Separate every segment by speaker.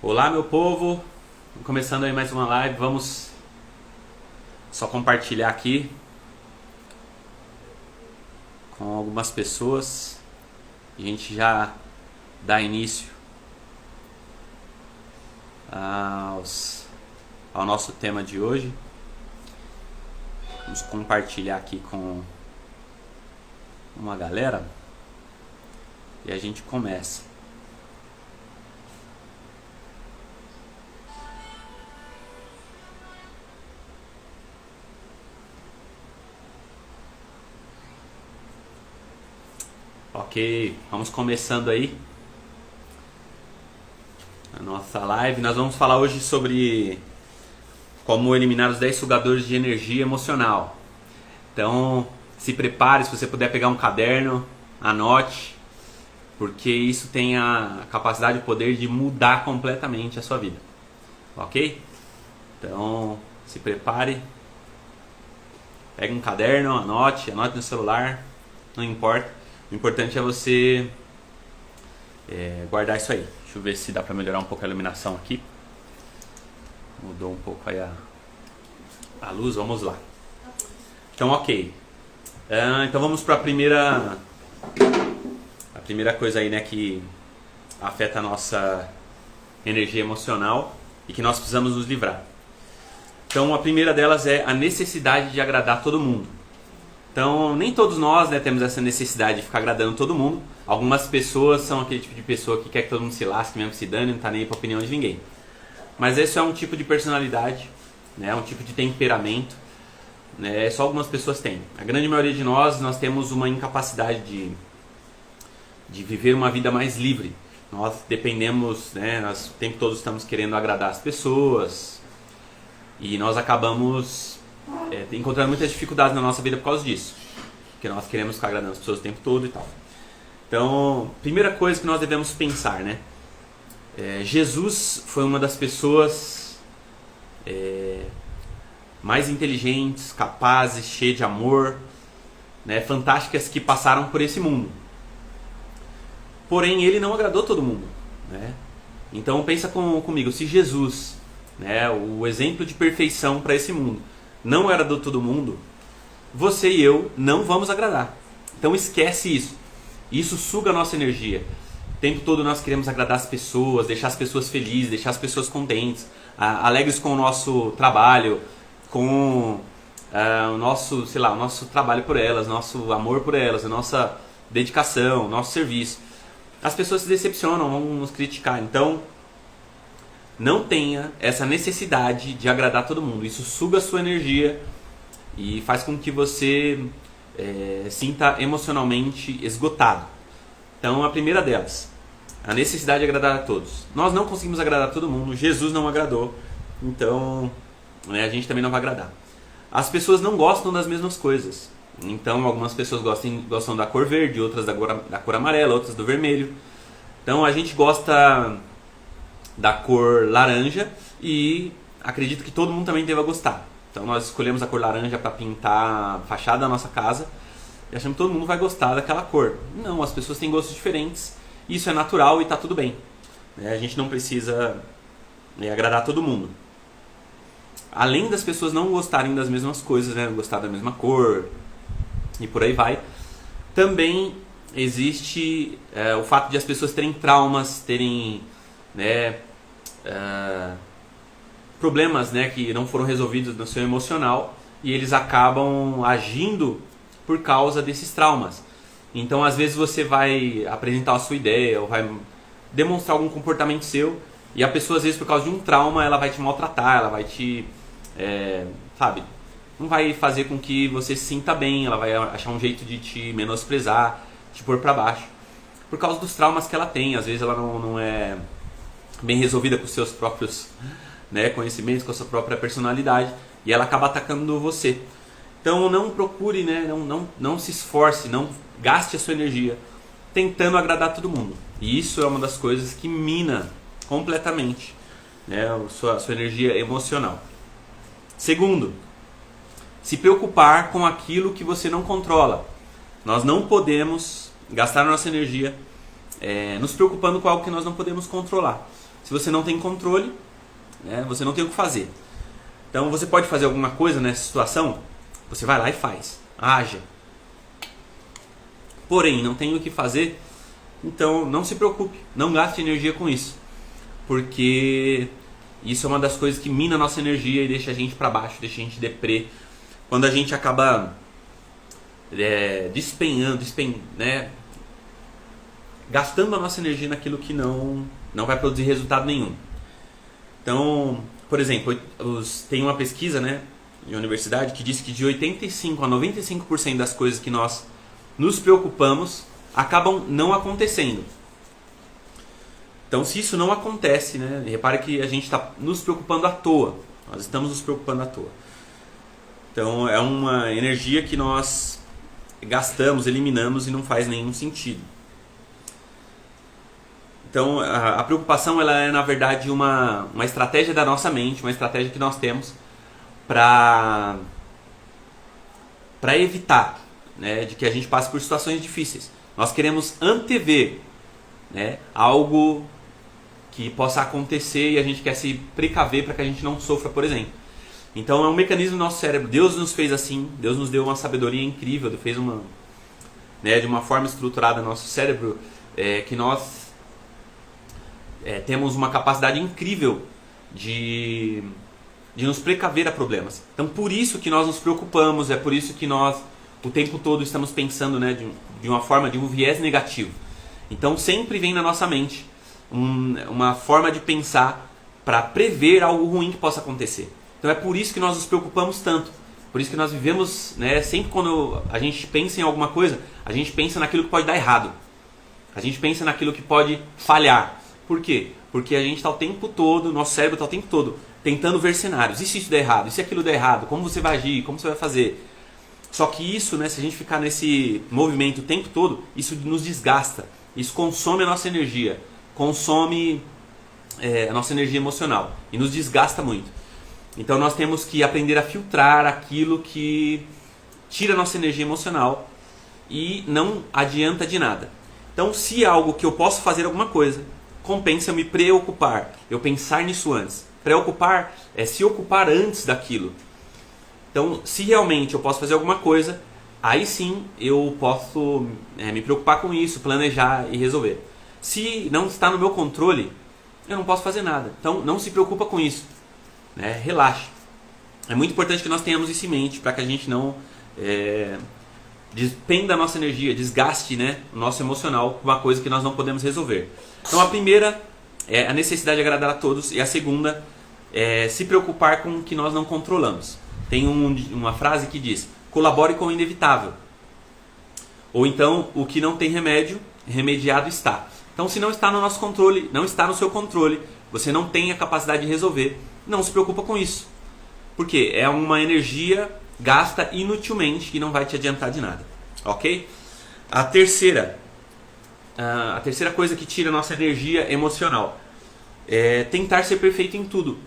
Speaker 1: Olá, meu povo, começando aí mais uma live. Vamos só compartilhar aqui com algumas pessoas e a gente já dá início ao nosso tema de hoje. Vamos compartilhar aqui com uma galera e a gente começa. Ok, vamos começando aí a nossa live. Nós vamos falar hoje sobre como eliminar os 10 sugadores de energia emocional. Então, se prepare, se você puder pegar um caderno, anote, porque isso tem a capacidade e o poder de mudar completamente a sua vida. Ok? Então, se prepare, pegue um caderno, anote no celular, não importa. O importante é você guardar isso aí. Deixa eu ver se dá pra melhorar um pouco a iluminação aqui. Mudou um pouco aí a luz, vamos lá. Então, ok. Então vamos para a primeira coisa aí, né, que afeta a nossa energia emocional e que nós precisamos nos livrar. Então a primeira delas é a necessidade de agradar todo mundo. Então nem todos nós, né, temos essa necessidade de ficar agradando todo mundo. Algumas pessoas são aquele tipo de pessoa que quer que todo mundo se lasque, mesmo se dane, não tá nem aí pra opinião de ninguém. Mas esse é um tipo de personalidade, né, um tipo de temperamento, né, só algumas pessoas têm. A grande maioria de nós temos uma incapacidade de viver uma vida mais livre. Nós dependemos, né, nós o tempo todo estamos querendo agradar as pessoas e nós acabamos encontrando muitas dificuldades na nossa vida por causa disso, porque nós queremos ficar agradando as pessoas o tempo todo e tal. Então, primeira coisa que nós devemos pensar, né? Jesus foi uma das pessoas mais inteligentes, capazes, cheias de amor, né, fantásticas que passaram por esse mundo. Porém, ele não agradou todo mundo, né? Então, pensa comigo, se Jesus, né, o exemplo de perfeição para esse mundo, não agradou todo mundo, você e eu não vamos agradar. Então esquece isso. Isso suga a nossa energia. O tempo todo nós queremos agradar as pessoas, deixar as pessoas felizes, deixar as pessoas contentes, alegres com o nosso trabalho, com o nosso, sei lá, o nosso trabalho por elas, nosso amor por elas, a nossa dedicação, nosso serviço. As pessoas se decepcionam, vão nos criticar. Então, não tenha essa necessidade de agradar todo mundo. Isso suga a sua energia e faz com que você sinta emocionalmente esgotado. Então, a primeira delas, a necessidade de agradar a todos. Nós não conseguimos agradar todo mundo, Jesus não agradou, então a gente também não vai agradar. As pessoas não gostam das mesmas coisas. Então, algumas pessoas gostam da cor verde, outras da cor amarela, outras do vermelho. Então, a gente gosta da cor laranja e acredito que todo mundo também deva gostar. Então nós escolhemos a cor laranja para pintar a fachada da nossa casa e achamos que todo mundo vai gostar daquela cor. Não, as pessoas têm gostos diferentes, isso é natural e está tudo bem. A gente não precisa agradar todo mundo. Além das pessoas não gostarem das mesmas coisas, né, não gostar da mesma cor e por aí vai, também existe o fato de as pessoas terem traumas, terem problemas, né, que não foram resolvidos no seu emocional e eles acabam agindo por causa desses traumas. Então, às vezes você vai apresentar a sua ideia ou vai demonstrar algum comportamento seu e a pessoa, às vezes, por causa de um trauma, ela vai te maltratar, ela vai te, sabe, não vai fazer com que você se sinta bem, ela vai achar um jeito de te menosprezar, te pôr pra baixo, por causa dos traumas que ela tem. Às vezes ela não é bem resolvida com os seus próprios conhecimentos, com a sua própria personalidade, e ela acaba atacando você. Então não procure, não se esforce, não gaste a sua energia tentando agradar todo mundo. E isso é uma das coisas que mina completamente a sua energia emocional. Segundo, se preocupar com aquilo que você não controla. Nós não podemos gastar nossa energia nos preocupando com algo que nós não podemos controlar. Se você não tem controle, né, você não tem o que fazer. Então você pode fazer alguma coisa nessa situação, você vai lá e faz, haja. Porém, não tem o que fazer, então não se preocupe, não gaste energia com isso. Porque isso é uma das coisas que mina a nossa energia e deixa a gente para baixo, deixa a gente deprê. Quando a gente acaba né, gastando a nossa energia naquilo que não vai produzir resultado nenhum. Então, por exemplo, tem uma pesquisa, né, em universidade que diz que de 85% a 95% das coisas que nós nos preocupamos acabam não acontecendo. Então, se isso não acontece, né, repare que a gente está nos preocupando à toa. Nós estamos nos preocupando à toa. Então, é uma energia que nós gastamos, eliminamos e não faz nenhum sentido. Então, a preocupação ela é, na verdade, uma estratégia da nossa mente, uma estratégia que nós temos para evitar, né, de que a gente passe por situações difíceis. Nós queremos antever, né, algo que possa acontecer e a gente quer se precaver para que a gente não sofra, por exemplo. Então, é um mecanismo do nosso cérebro. Deus nos fez assim, Deus nos deu uma sabedoria incrível, fez de uma forma estruturada nosso cérebro, que nós temos uma capacidade incrível de nos precaver a problemas. Então, por isso que nós nos preocupamos, é por isso que nós o tempo todo estamos pensando, né, de uma forma, de um viés negativo. Então, sempre vem na nossa mente uma forma de pensar para prever algo ruim que possa acontecer. Então, é por isso que nós nos preocupamos tanto. Por isso que nós vivemos, né, sempre quando a gente pensa em alguma coisa, a gente pensa naquilo que pode dar errado. A gente pensa naquilo que pode falhar. Por quê? Porque a gente está o tempo todo, nosso cérebro está o tempo todo tentando ver cenários. E se isso der errado? E se aquilo der errado? Como você vai agir? Como você vai fazer? Só que isso, né, se a gente ficar nesse movimento o tempo todo, isso nos desgasta. Isso consome a nossa energia. Consome a nossa energia emocional. E nos desgasta muito. Então nós temos que aprender a filtrar aquilo que tira a nossa energia emocional e não adianta de nada. Então, se é algo que eu posso fazer alguma coisa, compensa eu me preocupar, eu pensar nisso antes. Preocupar é se ocupar antes daquilo. Então, se realmente eu posso fazer alguma coisa, aí sim eu posso me preocupar com isso, planejar e resolver. Se não está no meu controle, eu não posso fazer nada. Então, não se preocupa com isso, né? Relaxe. É muito importante que nós tenhamos isso em mente para que a gente não despenda a nossa energia, desgaste, né, o nosso emocional com uma coisa que nós não podemos resolver. Então, a primeira é a necessidade de agradar a todos, e a segunda é se preocupar com o que nós não controlamos. Tem uma frase que diz: colabore com o inevitável. Ou então, o que não tem remédio, remediado está. Então, se não está no nosso controle, não está no seu controle, você não tem a capacidade de resolver, não se preocupa com isso. Porque é uma energia gasta inutilmente e não vai te adiantar de nada. Ok? A terceira coisa que tira a nossa energia emocional é tentar ser perfeito em tudo.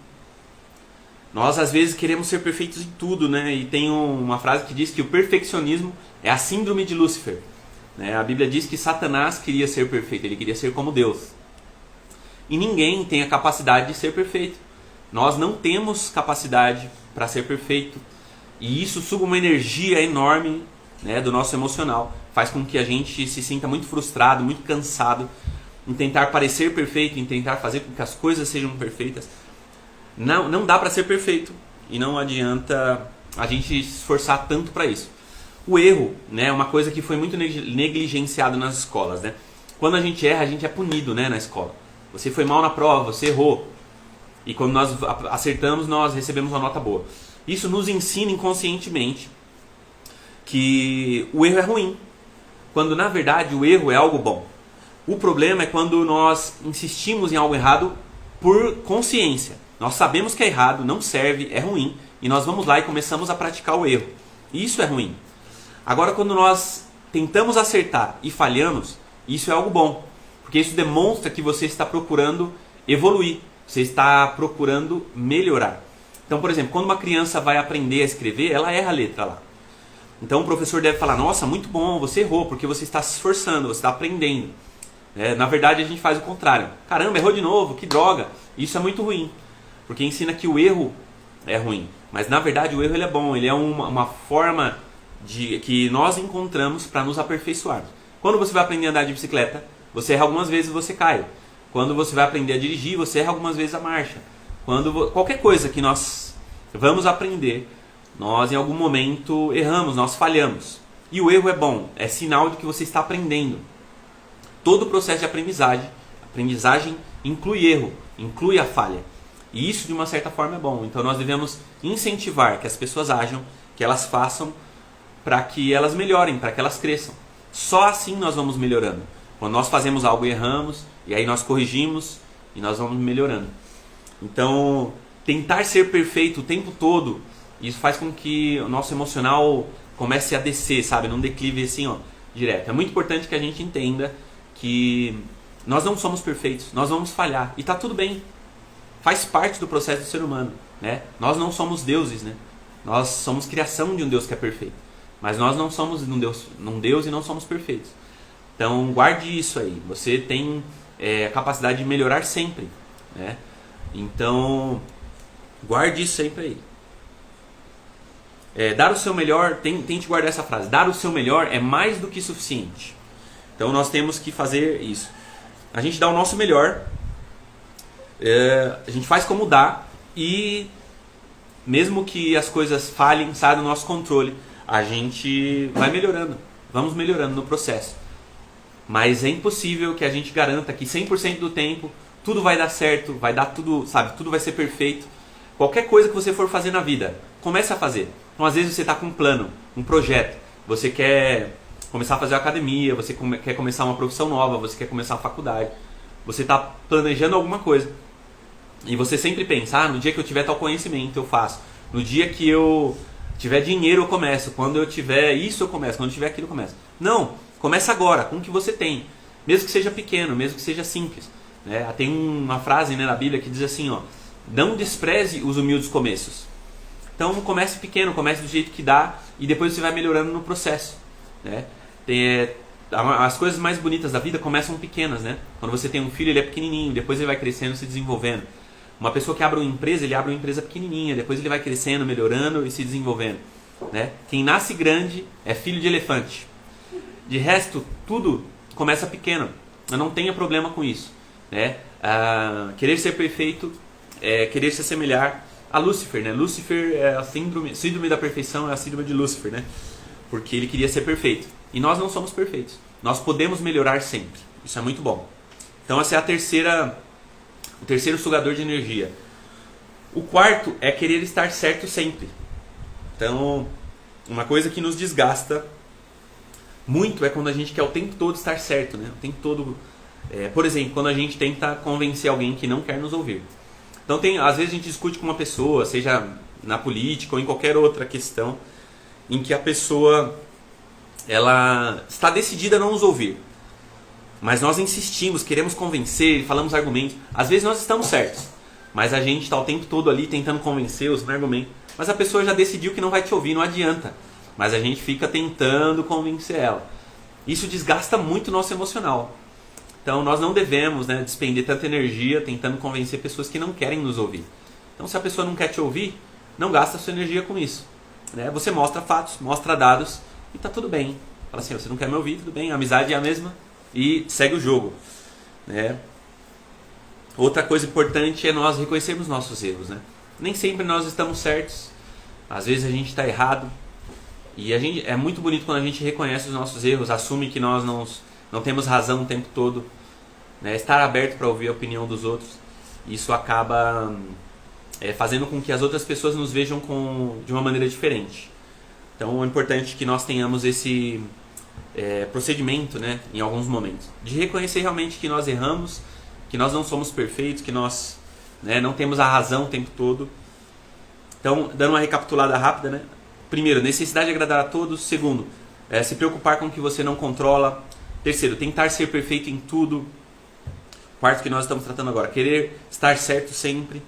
Speaker 1: Nós às vezes queremos ser perfeitos em tudo, né? E tem uma frase que diz que o perfeccionismo é a síndrome de Lúcifer, né? A Bíblia diz que Satanás queria ser perfeito, ele queria ser como Deus. E ninguém tem a capacidade de ser perfeito. Nós não temos capacidade para ser perfeito. E isso suga uma energia enorme, né, do nosso emocional. Faz com que a gente se sinta muito frustrado, muito cansado em tentar parecer perfeito, em tentar fazer com que as coisas sejam perfeitas. Não dá para ser perfeito e não adianta a gente se esforçar tanto para isso. O erro, né, é uma coisa que foi muito negligenciado nas escolas, né? Quando a gente erra, a gente é punido, né, na escola. Você foi mal na prova, você errou. E quando nós acertamos, nós recebemos uma nota boa. Isso nos ensina inconscientemente que o erro é ruim, quando na verdade o erro é algo bom. O problema é quando nós insistimos em algo errado por consciência. Nós sabemos que é errado, não serve, é ruim, e nós vamos lá e começamos a praticar o erro. E isso é ruim. Agora, quando nós tentamos acertar e falhamos, isso é algo bom, porque isso demonstra que você está procurando evoluir, você está procurando melhorar. Então, por exemplo, quando uma criança vai aprender a escrever, ela erra a letra lá. Então o professor deve falar: nossa, muito bom, você errou, porque você está se esforçando, você está aprendendo. Na verdade, a gente faz o contrário. Caramba, errou de novo, que droga. Isso é muito ruim, porque ensina que o erro é ruim. Mas na verdade o erro ele é bom, ele é uma forma que nós encontramos para nos aperfeiçoarmos. Quando você vai aprender a andar de bicicleta, você erra algumas vezes e você cai. Quando você vai aprender a dirigir, você erra algumas vezes a marcha. Qualquer coisa que nós vamos aprender, nós em algum momento erramos, nós falhamos. E o erro é bom, é sinal de que você está aprendendo. Todo o processo de aprendizagem inclui erro, inclui a falha. E isso de uma certa forma é bom. Então nós devemos incentivar que as pessoas ajam, que elas façam para que elas melhorem, para que elas cresçam. Só assim nós vamos melhorando. Quando nós fazemos algo e erramos, e aí nós corrigimos e nós vamos melhorando. Então, tentar ser perfeito o tempo todo, isso faz com que o nosso emocional comece a descer, sabe? Num declive assim, direto. É muito importante que a gente entenda que nós não somos perfeitos, nós vamos falhar. E tá tudo bem. Faz parte do processo do ser humano, né? Nós não somos deuses, né? Nós somos criação de um Deus que é perfeito. Mas nós não somos um Deus e não somos perfeitos. Então guarde isso aí. Você tem a capacidade de melhorar sempre, né? Então guarde isso sempre aí. Dar o seu melhor, tente guardar essa frase. Dar o seu melhor é mais do que suficiente. Então nós temos que fazer isso. A gente dá o nosso melhor. A gente faz como dá. E mesmo que as coisas falhem, saia do nosso controle, a gente vai melhorando. Vamos melhorando no processo. Mas é impossível que a gente garanta que 100% do tempo tudo vai dar certo, vai dar tudo, sabe? Tudo vai ser perfeito. Qualquer coisa que você for fazer na vida, comece a fazer. Então às vezes você está com um plano, um projeto. Você quer começar a fazer academia, você quer começar uma profissão nova, você quer começar a faculdade. Você está planejando alguma coisa. E você sempre pensa, no dia que eu tiver tal conhecimento eu faço. No dia que eu tiver dinheiro eu começo. Quando eu tiver isso eu começo. Quando eu tiver aquilo eu começo. Não, começa agora, com o que você tem. Mesmo que seja pequeno, mesmo que seja simples. Tem uma frase na Bíblia que diz assim, não despreze os humildes começos. Então comece pequeno, comece do jeito que dá e depois você vai melhorando no processo. As coisas mais bonitas da vida começam pequenas, né? Quando você tem um filho, ele é pequenininho, depois ele vai crescendo, se desenvolvendo. Uma pessoa que abre uma empresa, ele abre uma empresa pequenininha, depois ele vai crescendo, melhorando e se desenvolvendo. Quem nasce grande é filho de elefante. De resto, tudo começa pequeno. Não tenha problema com isso. Querer ser perfeito é querer se assemelhar a Lúcifer. Lúcifer é a síndrome da perfeição, é a síndrome de Lúcifer, porque ele queria ser perfeito. E nós não somos perfeitos. Nós podemos melhorar sempre. Isso é muito bom. Então essa é o terceiro sugador de energia. O quarto é querer estar certo sempre. Então, uma coisa que nos desgasta muito é quando a gente quer o tempo todo estar certo, O tempo todo. Por exemplo, quando a gente tenta convencer alguém que não quer nos ouvir. Então, às vezes a gente discute com uma pessoa, seja na política ou em qualquer outra questão, em que a pessoa ela está decidida a não nos ouvir. Mas nós insistimos, queremos convencer, falamos argumentos. Às vezes nós estamos certos, mas a gente está o tempo todo ali tentando convencer, usando argumentos. Mas a pessoa já decidiu que não vai te ouvir, não adianta. Mas a gente fica tentando convencer ela. Isso desgasta muito o nosso emocional. Então nós não devemos despender tanta energia tentando convencer pessoas que não querem nos ouvir. Então se a pessoa não quer te ouvir, não gasta a sua energia com isso. Você mostra fatos, mostra dados e está tudo bem. Fala assim, você não quer me ouvir, tudo bem, a amizade é a mesma. E segue o jogo. Outra coisa importante é nós reconhecermos nossos erros. Nem sempre nós estamos certos. Às vezes a gente está errado. E é muito bonito quando a gente reconhece os nossos erros, assume que nós não temos razão o tempo todo. Estar aberto para ouvir a opinião dos outros. Isso acaba fazendo com que as outras pessoas nos vejam de uma maneira diferente. Então é importante que nós tenhamos esse procedimento, em alguns momentos, de reconhecer realmente que nós erramos, que nós não somos perfeitos, que nós não temos a razão o tempo todo. Então, dando uma recapitulada rápida, primeiro, necessidade de agradar a todos. Segundo, se preocupar com o que você não controla. Terceiro, tentar ser perfeito em tudo. Quarto, que nós estamos tratando agora, querer estar certo sempre.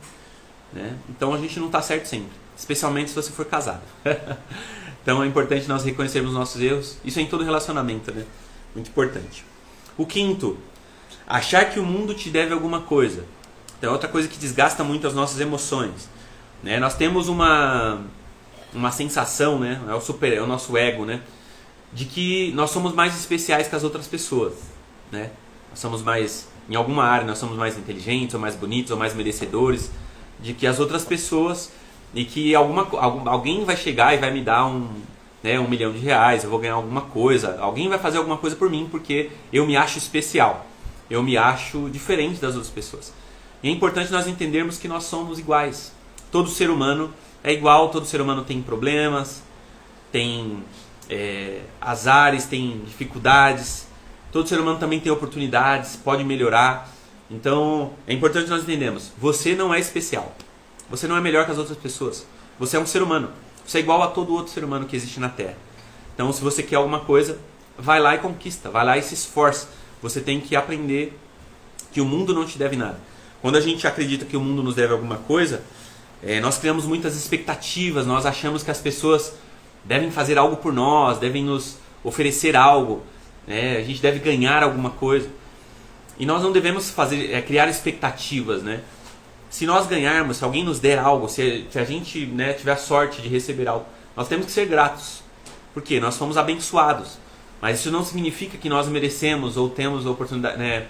Speaker 1: Então a gente não está certo sempre, especialmente se você for casado. Então é importante nós reconhecermos nossos erros. Isso é em todo relacionamento, muito importante. O quinto Achar que o mundo te deve alguma coisa. Então é outra coisa que desgasta muito as nossas emoções. Né? Nós temos uma sensação, né? É o nosso ego, né? De que nós somos mais especiais que as outras pessoas. Né? Nós somos mais, em alguma área, nós somos mais inteligentes, ou mais bonitos, ou mais merecedores de que as outras pessoas, e que alguém vai chegar e vai me dar R$1 milhão, eu vou ganhar alguma coisa, alguém vai fazer alguma coisa por mim porque eu me acho especial, eu me acho diferente das outras pessoas. E é importante nós entendermos que nós somos iguais. Todo ser humano é igual, todo ser humano tem problemas, tem azares, tem dificuldades, todo ser humano também tem oportunidades, pode melhorar. Então é importante nós entendermos, você não é especial, você não é melhor que as outras pessoas, você é um ser humano, você é igual a todo outro ser humano que existe na Terra. Então se você quer alguma coisa, vai lá e conquista, vai lá e se esforça. Você tem que aprender que o mundo não te deve nada. Quando a gente acredita que o mundo nos deve alguma coisa, nós criamos muitas expectativas, nós achamos que as pessoas devem fazer algo por nós, devem nos oferecer algo, a gente deve ganhar alguma coisa. E nós não devemos criar expectativas, né? Se nós ganharmos, se alguém nos der algo, se a gente tiver a sorte de receber algo, nós temos que ser gratos. Por quê? Nós fomos abençoados. Mas isso não significa que nós merecemos ou temos a oportunidade,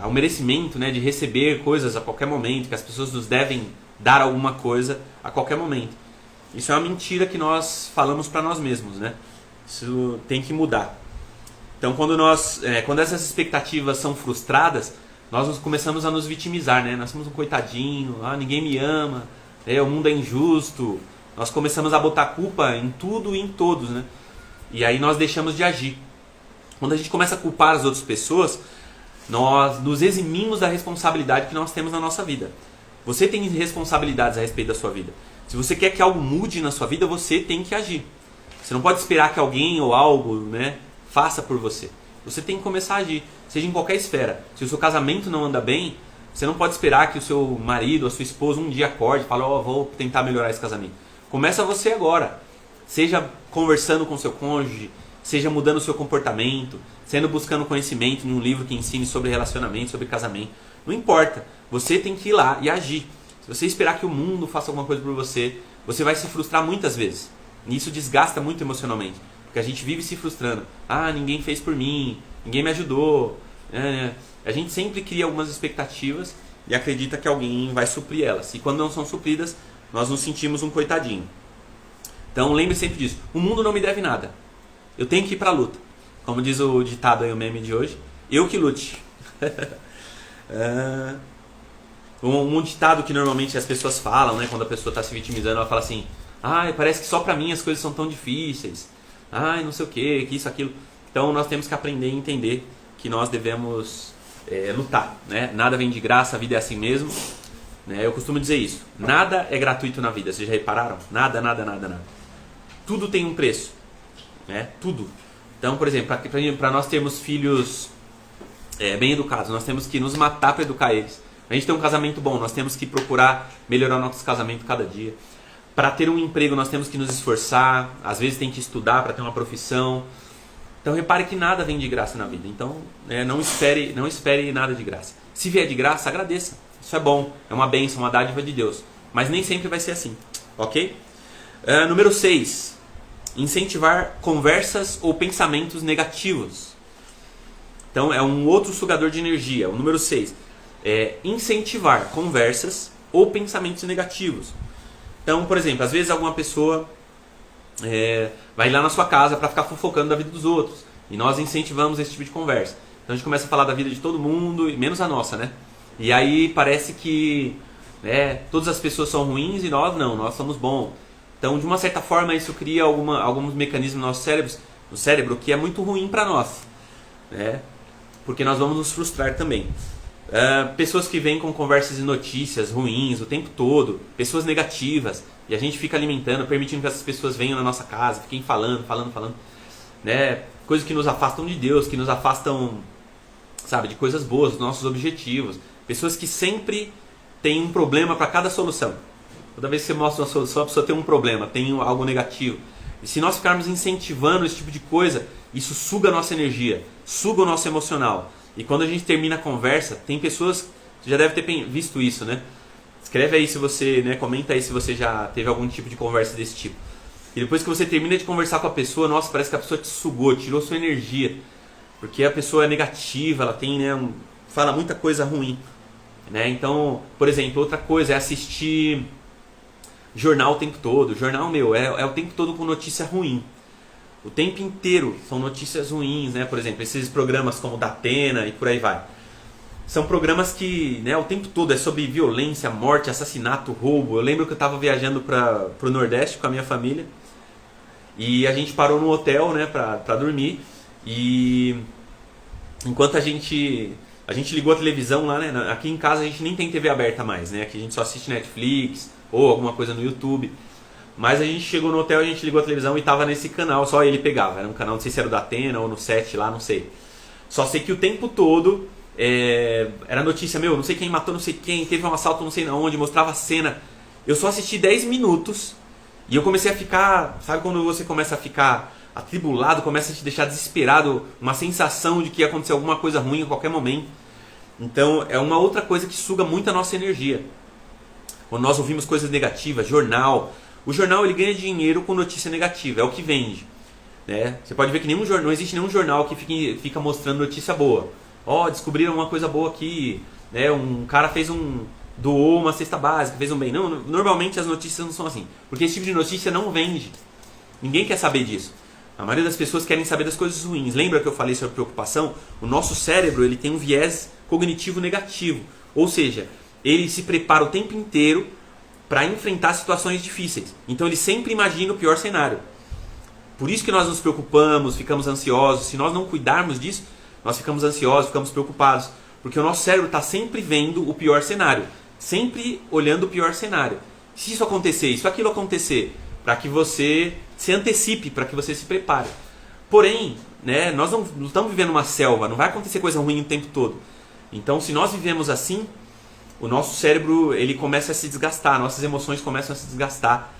Speaker 1: o merecimento, de receber coisas a qualquer momento, que as pessoas nos devem dar alguma coisa a qualquer momento. Isso é uma mentira que nós falamos para nós mesmos, né? Isso tem que mudar. Então quando essas expectativas são frustradas, nós começamos a nos vitimizar, né? Nós somos um coitadinho, ninguém me ama, o mundo é injusto. Nós começamos a botar culpa em tudo e em todos, né? E aí nós deixamos de agir. Quando a gente começa a culpar as outras pessoas, nós nos eximimos da responsabilidade que nós temos na nossa vida. Você tem responsabilidades a respeito da sua vida. Se você quer que algo mude na sua vida, você tem que agir. Você não pode esperar que alguém ou algo, faça por você. Você tem que começar a agir, seja em qualquer esfera. Se o seu casamento não anda bem, você não pode esperar que o seu marido ou a sua esposa um dia acorde e fale, vou tentar melhorar esse casamento. Começa você agora. Seja conversando com seu cônjuge, seja mudando o seu comportamento, buscando conhecimento em um livro que ensine sobre relacionamento, sobre casamento. Não importa, você tem que ir lá e agir. Se você esperar que o mundo faça alguma coisa por você, você vai se frustrar muitas vezes. E isso desgasta muito emocionalmente. Porque a gente vive se frustrando. Ninguém fez por mim, ninguém me ajudou. A gente sempre cria algumas expectativas e acredita que alguém vai suprir elas. E quando não são supridas, nós nos sentimos um coitadinho. Então lembre sempre disso. O mundo não me deve nada. Eu tenho que ir para a luta. Como diz o ditado aí, o meme de hoje. Eu que lute. Um ditado que normalmente as pessoas falam, quando a pessoa está se vitimizando, ela fala assim, parece que só para mim as coisas são tão difíceis. Não sei o que isso, aquilo. Então nós temos que aprender e entender que nós devemos lutar. Nada vem de graça, a vida é assim mesmo. Eu costumo dizer isso. Nada é gratuito na vida, vocês já repararam? Nada, nada, nada, nada. Tudo tem um preço. Tudo. Então, por exemplo, para nós termos filhos bem educados, nós temos que nos matar para educar eles. A gente tem um casamento bom, nós temos que procurar melhorar o nosso casamento cada dia. Para ter um emprego, nós temos que nos esforçar. Às vezes tem que estudar para ter uma profissão. Então, repare que nada vem de graça na vida. Então, não espere nada de graça. Se vier de graça, agradeça. Isso é bom, é uma bênção, uma dádiva de Deus. Mas nem sempre vai ser assim, ok? Número 6. Incentivar conversas ou pensamentos negativos. Então, é um outro sugador de energia. O número 6. Incentivar conversas ou pensamentos negativos. Então, por exemplo, às vezes alguma pessoa vai lá na sua casa para ficar fofocando da vida dos outros. E nós incentivamos esse tipo de conversa. Então a gente começa a falar da vida de todo mundo, menos a nossa, né? E aí parece que todas as pessoas são ruins e nós não, nós somos bons. Então, de uma certa forma, isso cria alguns mecanismos no cérebro que é muito ruim para nós. Porque nós vamos nos frustrar também. Pessoas que vêm com conversas e notícias ruins o tempo todo, pessoas negativas, e a gente fica alimentando, permitindo que essas pessoas venham na nossa casa, fiquem falando, coisas que nos afastam de Deus, que nos afastam, de coisas boas, dos nossos objetivos. Pessoas que sempre têm um problema para cada solução. Toda vez que você mostra uma solução, a pessoa tem um problema, tem algo negativo. E se nós ficarmos incentivando esse tipo de coisa, isso suga a nossa energia, suga o nosso emocional. E quando a gente termina a conversa, tem pessoas, você já deve ter visto isso, né? Escreve aí se você, né, comenta aí se você já teve algum tipo de conversa desse tipo. E depois que você termina de conversar com a pessoa, nossa, parece que a pessoa te sugou, tirou sua energia. Porque a pessoa é negativa, ela tem, né, fala muita coisa ruim. Né? Então, por exemplo, outra coisa é assistir jornal o tempo todo. Jornal, é o tempo todo com notícia ruim. O tempo inteiro são notícias ruins, né? Por exemplo, esses programas como o Datena e por aí vai. São programas que, né, o tempo todo é sobre violência, morte, assassinato, roubo. Eu lembro que eu estava viajando para o Nordeste com a minha família e a gente parou no hotel, né, para dormir. E enquanto a gente ligou a televisão lá, né? Aqui em casa a gente nem tem TV aberta mais, né? Aqui a gente só assiste Netflix ou alguma coisa no YouTube. Mas a gente chegou no hotel, a gente ligou a televisão e tava nesse canal, só ele pegava. Era um canal, não sei se era o da Atena ou no 7 lá, não sei. Só sei que o tempo todo era notícia, não sei quem matou não sei quem, teve um assalto não sei onde, mostrava a cena. Eu só assisti 10 minutos e eu comecei a ficar, sabe quando você começa a ficar atribulado, começa a te deixar desesperado, uma sensação de que ia acontecer alguma coisa ruim a qualquer momento. Então é uma outra coisa que suga muito a nossa energia. Quando nós ouvimos coisas negativas, jornal. O jornal ele ganha dinheiro com notícia negativa, é o que vende. Né? Você pode ver que não existe nenhum jornal que fica mostrando notícia boa. Descobriram uma coisa boa aqui, né? Um cara doou uma cesta básica, fez um bem. Não, normalmente as notícias não são assim, porque esse tipo de notícia não vende. Ninguém quer saber disso. A maioria das pessoas querem saber das coisas ruins. Lembra que eu falei sobre preocupação? O nosso cérebro ele tem um viés cognitivo negativo, ou seja, ele se prepara o tempo inteiro para enfrentar situações difíceis. Então ele sempre imagina o pior cenário. Por isso que nós nos preocupamos, ficamos ansiosos. Se nós não cuidarmos disso, nós ficamos ansiosos, ficamos preocupados. Porque o nosso cérebro está sempre vendo o pior cenário. Sempre olhando o pior cenário. Se isso acontecer, se aquilo acontecer, para que você se antecipe, para que você se prepare. Porém, né, nós não estamos vivendo uma selva, não vai acontecer coisa ruim o tempo todo. Então, se nós vivemos assim, o nosso cérebro ele começa a se desgastar, nossas emoções começam a se desgastar,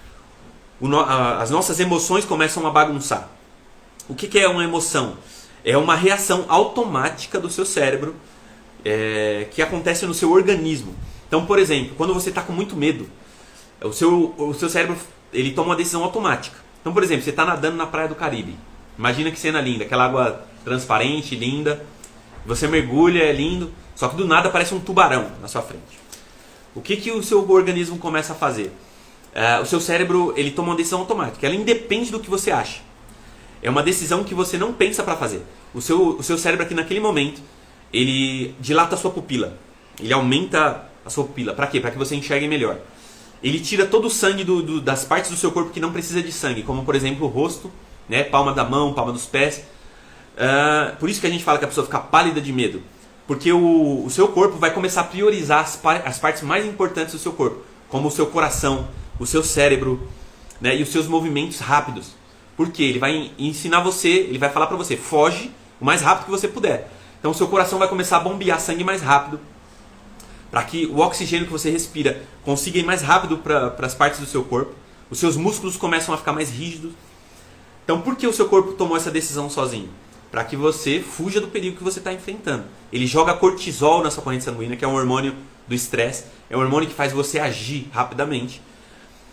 Speaker 1: as nossas emoções começam a bagunçar. O que é uma emoção? É uma reação automática do seu cérebro que acontece no seu organismo. Então, por exemplo, quando você está com muito medo, o seu cérebro ele toma uma decisão automática. Então, por exemplo, você está nadando na praia do Caribe. Imagina que cena linda, aquela água transparente, linda. Você mergulha, é lindo, só que do nada aparece um tubarão na sua frente. O que o seu organismo começa a fazer? O seu cérebro ele toma uma decisão automática. Ela independe do que você acha. É uma decisão que você não pensa para fazer. O seu cérebro aqui naquele momento, ele dilata a sua pupila. Ele aumenta a sua pupila. Para quê? Para que você enxergue melhor. Ele tira todo o sangue das partes do seu corpo que não precisa de sangue, como por exemplo o rosto, né, palma da mão, palma dos pés. Por isso que a gente fala que a pessoa fica pálida de medo. Porque o seu corpo vai começar a priorizar as partes mais importantes do seu corpo, como o seu coração, o seu cérebro, né, e os seus movimentos rápidos. Porque ele vai ensinar você, ele vai falar para você, foge o mais rápido que você puder. Então o seu coração vai começar a bombear sangue mais rápido, para que o oxigênio que você respira consiga ir mais rápido para as partes do seu corpo. Os seus músculos começam a ficar mais rígidos. Então por que o seu corpo tomou essa decisão sozinho? Para que você fuja do perigo que você está enfrentando. Ele joga cortisol na sua corrente sanguínea, que é um hormônio do estresse. É um hormônio que faz você agir rapidamente.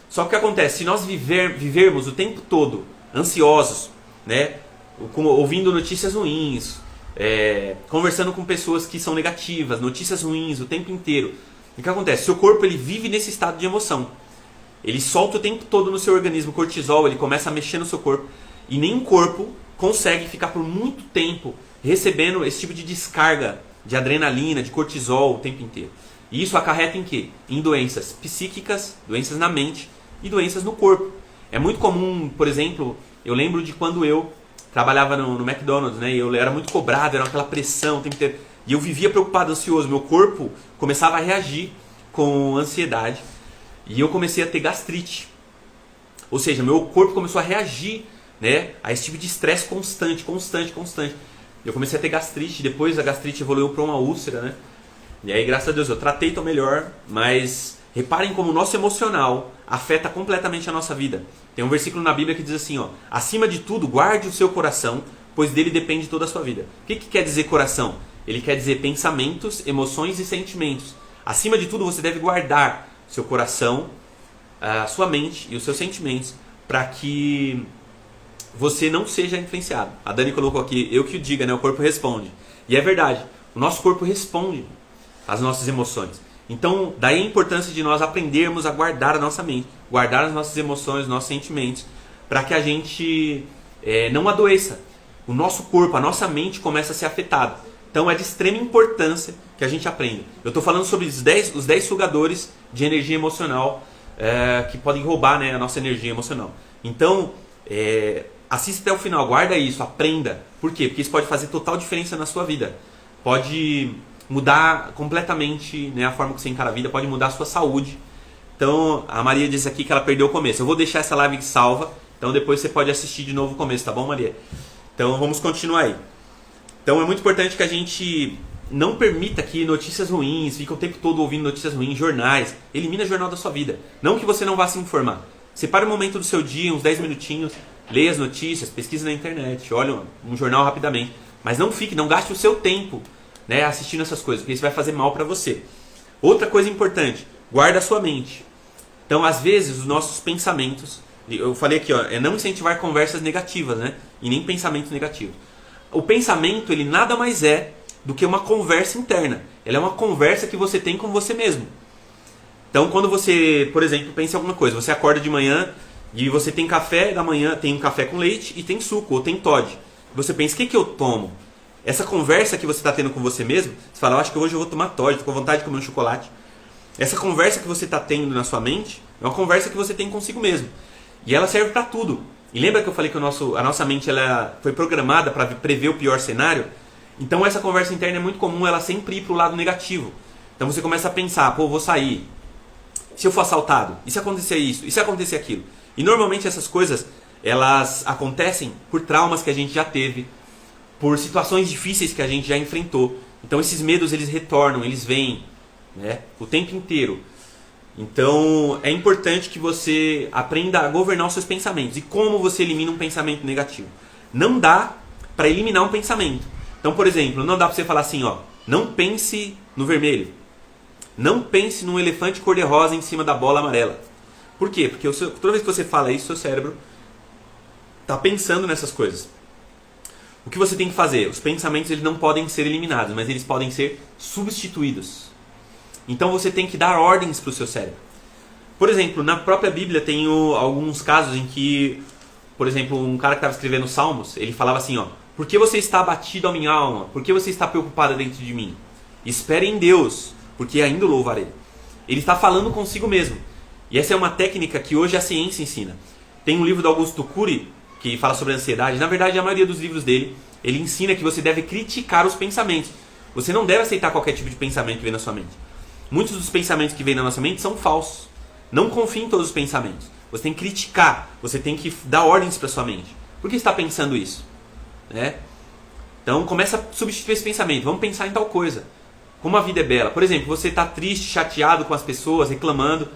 Speaker 1: Só que o que acontece? Se nós vivermos o tempo todo ansiosos, né, ouvindo notícias ruins, conversando com pessoas que são negativas, notícias ruins o tempo inteiro, o que acontece? Seu corpo ele vive nesse estado de emoção. Ele solta o tempo todo no seu organismo cortisol, ele começa a mexer no seu corpo. E nenhum corpo consegue ficar por muito tempo recebendo esse tipo de descarga de adrenalina, de cortisol o tempo inteiro. E isso acarreta em quê? Em doenças psíquicas, doenças na mente e doenças no corpo. É muito comum, por exemplo, eu lembro de quando eu trabalhava no McDonald's, né? Eu era muito cobrado, era aquela pressão o tempo inteiro. E eu vivia preocupado, ansioso. Meu corpo começava a reagir com ansiedade. E eu comecei a ter gastrite. Ou seja, meu corpo começou a reagir, né, a esse tipo de estresse constante. Eu comecei a ter gastrite, depois a gastrite evoluiu para uma úlcera, né? E aí, graças a Deus, eu tratei, tô melhor, mas reparem como o nosso emocional afeta completamente a nossa vida. Tem um versículo na Bíblia que diz assim, ó, acima de tudo, guarde o seu coração, pois dele depende toda a sua vida. O que quer dizer coração? ele quer dizer pensamentos, emoções e sentimentos. Acima de tudo, você deve guardar seu coração, a sua mente e os seus sentimentos para que você não seja influenciado. A Dani colocou aqui, eu que o diga, né? O corpo responde. E é verdade, o nosso corpo responde às nossas emoções. Então, daí a importância de nós aprendermos a guardar a nossa mente, guardar as nossas emoções, os nossos sentimentos, para que a gente não adoeça. O nosso corpo, a nossa mente começa a ser afetada. Então é de extrema importância que a gente aprenda. Eu estou falando sobre os 10 sugadores de energia emocional que podem roubar, né, a nossa energia emocional. Então, assista até o final, guarda isso, aprenda. Por quê? Porque isso pode fazer total diferença na sua vida. Pode mudar completamente, né, a forma que você encara a vida, pode mudar a sua saúde. Então, a Maria disse aqui que ela perdeu o começo. Eu vou deixar essa live salva, então depois você pode assistir de novo o começo, tá bom, Maria? Então, vamos continuar aí. Então, é muito importante que a gente não permita que notícias ruins, fique o tempo todo ouvindo notícias ruins, jornais. Elimina o jornal da sua vida. Não que você não vá se informar. Separe um momento do seu dia, uns 10 minutinhos, leia as notícias, pesquise na internet, olhe um jornal rapidamente. Mas não gaste o seu tempo, né, assistindo essas coisas, porque isso vai fazer mal para você. Outra coisa importante, guarda a sua mente. Então, às vezes, os nossos pensamentos, eu falei aqui, é não incentivar conversas negativas, né, e nem pensamentos negativos. O pensamento, ele nada mais é do que uma conversa interna. Ele é uma conversa que você tem com você mesmo. Então, quando você, por exemplo, pensa em alguma coisa, você acorda de manhã e você tem café da manhã, tem um café com leite e tem suco, ou tem Toddy. Você pensa, o que eu tomo? Essa conversa que você está tendo com você mesmo, você fala, eu acho que hoje eu vou tomar Toddy, estou com vontade de comer um chocolate. Essa conversa que você está tendo na sua mente é uma conversa que você tem consigo mesmo. E ela serve para tudo. E lembra que eu falei que a nossa mente ela foi programada para prever o pior cenário? Então essa conversa interna é muito comum ela sempre ir para o lado negativo. Então você começa a pensar, pô, vou sair. Se eu for assaltado? E se acontecer isso? E se acontecer aquilo? E normalmente essas coisas, elas acontecem por traumas que a gente já teve, por situações difíceis que a gente já enfrentou. Então esses medos eles retornam, eles vêm, né, o tempo inteiro. Então é importante que você aprenda a governar os seus pensamentos. E como você elimina um pensamento negativo? Não dá para eliminar um pensamento. Então, por exemplo, não dá para você falar assim, ó, não pense no vermelho. Não pense num elefante cor-de-rosa em cima da bola amarela. Por quê? Porque toda vez que você fala isso, seu cérebro está pensando nessas coisas. O que você tem que fazer? Os pensamentos eles não podem ser eliminados, mas eles podem ser substituídos. Então você tem que dar ordens para o seu cérebro. Por exemplo, na própria Bíblia tem alguns casos em que, por exemplo, um cara que estava escrevendo Salmos, ele falava assim, ó, por que você está abatido a minha alma? Por que você está preocupada dentro de mim? Espere em Deus, porque ainda o louvarei. Ele está falando consigo mesmo. E essa é uma técnica que hoje a ciência ensina. Tem um livro do Augusto Cury que fala sobre ansiedade. Na verdade, a maioria dos livros dele, ele ensina que você deve criticar os pensamentos. Você não deve aceitar qualquer tipo de pensamento que vem na sua mente. Muitos dos pensamentos que vêm na nossa mente são falsos. Não confie em todos os pensamentos. Você tem que criticar, você tem que dar ordens para sua mente. Por que você está pensando isso? Né? Então começa a substituir esse pensamento. Vamos pensar em tal coisa. Como a vida é bela. Por exemplo, você está triste, chateado com as pessoas, reclamando.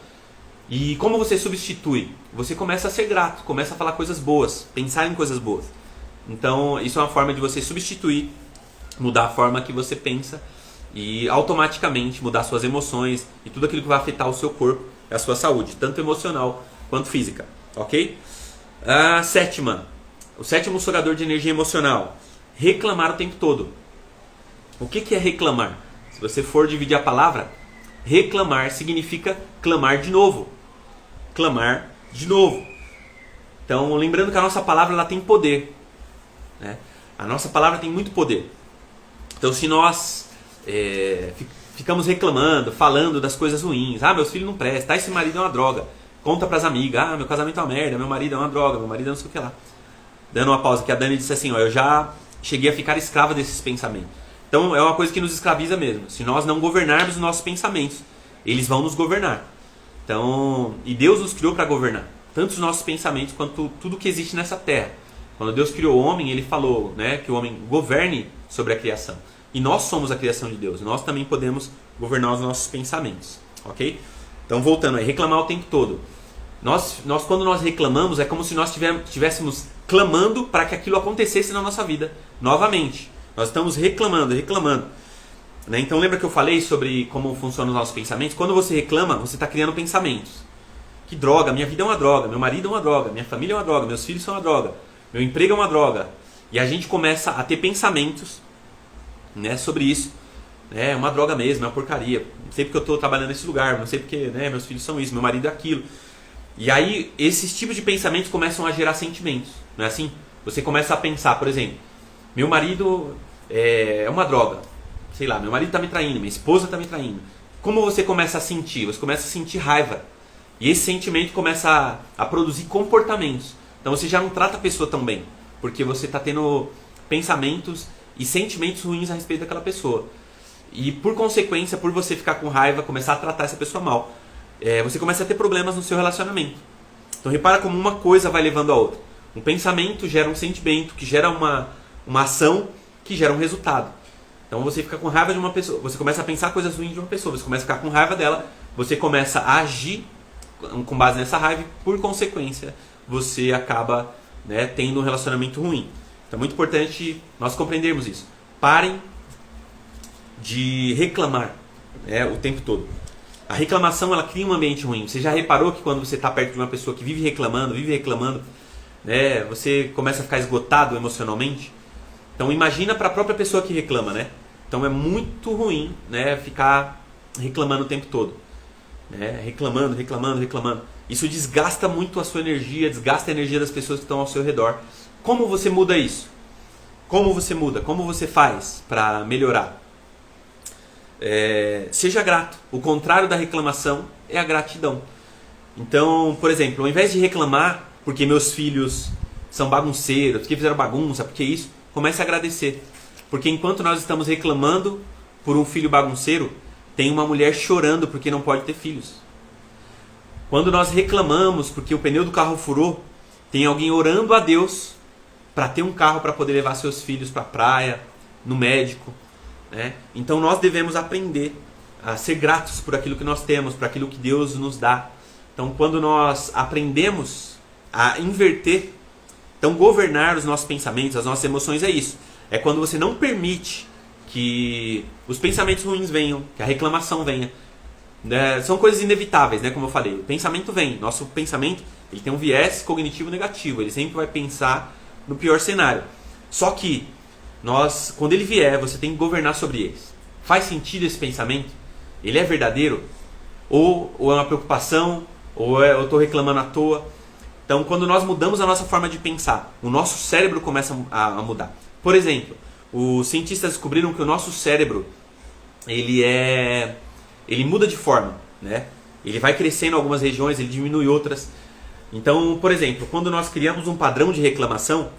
Speaker 1: E como você substitui? Você começa a ser grato, começa a falar coisas boas, pensar em coisas boas. Então isso é uma forma de você substituir, mudar a forma que você pensa e automaticamente mudar suas emoções e tudo aquilo que vai afetar o seu corpo e a sua saúde, tanto emocional quanto física. Ok? O sétimo sugador de energia emocional. Reclamar o tempo todo. O que é reclamar? Se você for dividir a palavra, reclamar significa clamar de novo. Clamar de novo. Então, lembrando que a nossa palavra ela tem poder. Né? A nossa palavra tem muito poder. Então, se nós ficamos reclamando, falando das coisas ruins, meus filhos não prestam, esse marido é uma droga, conta pras amigas, meu casamento é uma merda, meu marido é uma droga, meu marido é não sei o que lá. Dando uma pausa, que a Dani disse assim, eu já cheguei a ficar escrava desses pensamentos. Então é uma coisa que nos escraviza mesmo. Se nós não governarmos os nossos pensamentos, eles vão nos governar. Então, e Deus nos criou para governar, tanto os nossos pensamentos quanto tudo que existe nessa terra. Quando Deus criou o homem, Ele falou, né, que o homem governe sobre a criação. E nós somos a criação de Deus. Nós também podemos governar os nossos pensamentos. Ok? Então, voltando aí, reclamar o tempo todo. Quando nós reclamamos, é como se nós estivéssemos clamando para que aquilo acontecesse na nossa vida novamente. Nós estamos reclamando, reclamando. Né? Então lembra que eu falei sobre como funcionam os nossos pensamentos? Quando você reclama, você está criando pensamentos. Que droga, minha vida é uma droga, meu marido é uma droga, minha família é uma droga, meus filhos são uma droga, meu emprego é uma droga. E a gente começa a ter pensamentos, né, sobre isso. É uma droga mesmo, é uma porcaria. Não sei porque eu estou trabalhando nesse lugar, não sei porque, né, meus filhos são isso, meu marido é aquilo. E aí esses tipos de pensamentos começam a gerar sentimentos. Não é assim? Você começa a pensar, por exemplo, meu marido é uma droga. Sei lá, meu marido está me traindo, minha esposa está me traindo. Como você começa a sentir? Você começa a sentir raiva. E esse sentimento começa a produzir comportamentos. Então você já não trata a pessoa tão bem, porque você está tendo pensamentos e sentimentos ruins a respeito daquela pessoa. E por consequência, por você ficar com raiva, começar a tratar essa pessoa mal, você começa a ter problemas no seu relacionamento. Então repara como uma coisa vai levando a outra. Um pensamento gera um sentimento, que gera uma ação, que gera um resultado. Então você fica com raiva de uma pessoa, você começa a pensar coisas ruins de uma pessoa, você começa a ficar com raiva dela, você começa a agir com base nessa raiva, e por consequência você acaba, né, tendo um relacionamento ruim. Então é muito importante nós compreendermos isso. Parem de reclamar, né, o tempo todo. A reclamação, ela cria um ambiente ruim. Você já reparou que quando você está perto de uma pessoa que vive reclamando, né, você começa a ficar esgotado emocionalmente? Então imagina para a própria pessoa que reclama, né? Então é muito ruim, né, ficar reclamando o tempo todo. Né? Reclamando. Isso desgasta muito a sua energia, desgasta a energia das pessoas que estão ao seu redor. Como você muda isso? Como você muda? Como você faz para melhorar? Seja grato. O contrário da reclamação é a gratidão. Então, por exemplo, ao invés de reclamar porque meus filhos são bagunceiros, porque fizeram bagunça, porque isso, comece a agradecer. Porque enquanto nós estamos reclamando por um filho bagunceiro, tem uma mulher chorando porque não pode ter filhos. Quando nós reclamamos porque o pneu do carro furou, tem alguém orando a Deus para ter um carro para poder levar seus filhos para a praia, no médico. Né? Então nós devemos aprender a ser gratos por aquilo que nós temos, por aquilo que Deus nos dá. Então quando nós aprendemos a inverter, então governar os nossos pensamentos, as nossas emoções é isso. É quando você não permite que os pensamentos ruins venham, que a reclamação venha. São coisas inevitáveis, né? Como eu falei, o pensamento vem. Nosso pensamento, ele tem um viés cognitivo negativo, ele sempre vai pensar no pior cenário. Só que quando ele vier, você tem que governar sobre eles. Faz sentido esse pensamento? Ele é verdadeiro? Ou é uma preocupação? Ou eu estou reclamando à toa? Então, quando nós mudamos a nossa forma de pensar, o nosso cérebro começa a mudar. Por exemplo, os cientistas descobriram que o nosso cérebro ele muda de forma, né? Ele vai crescendo em algumas regiões, ele diminui outras. Então, por exemplo, quando nós criamos um padrão de reclamação,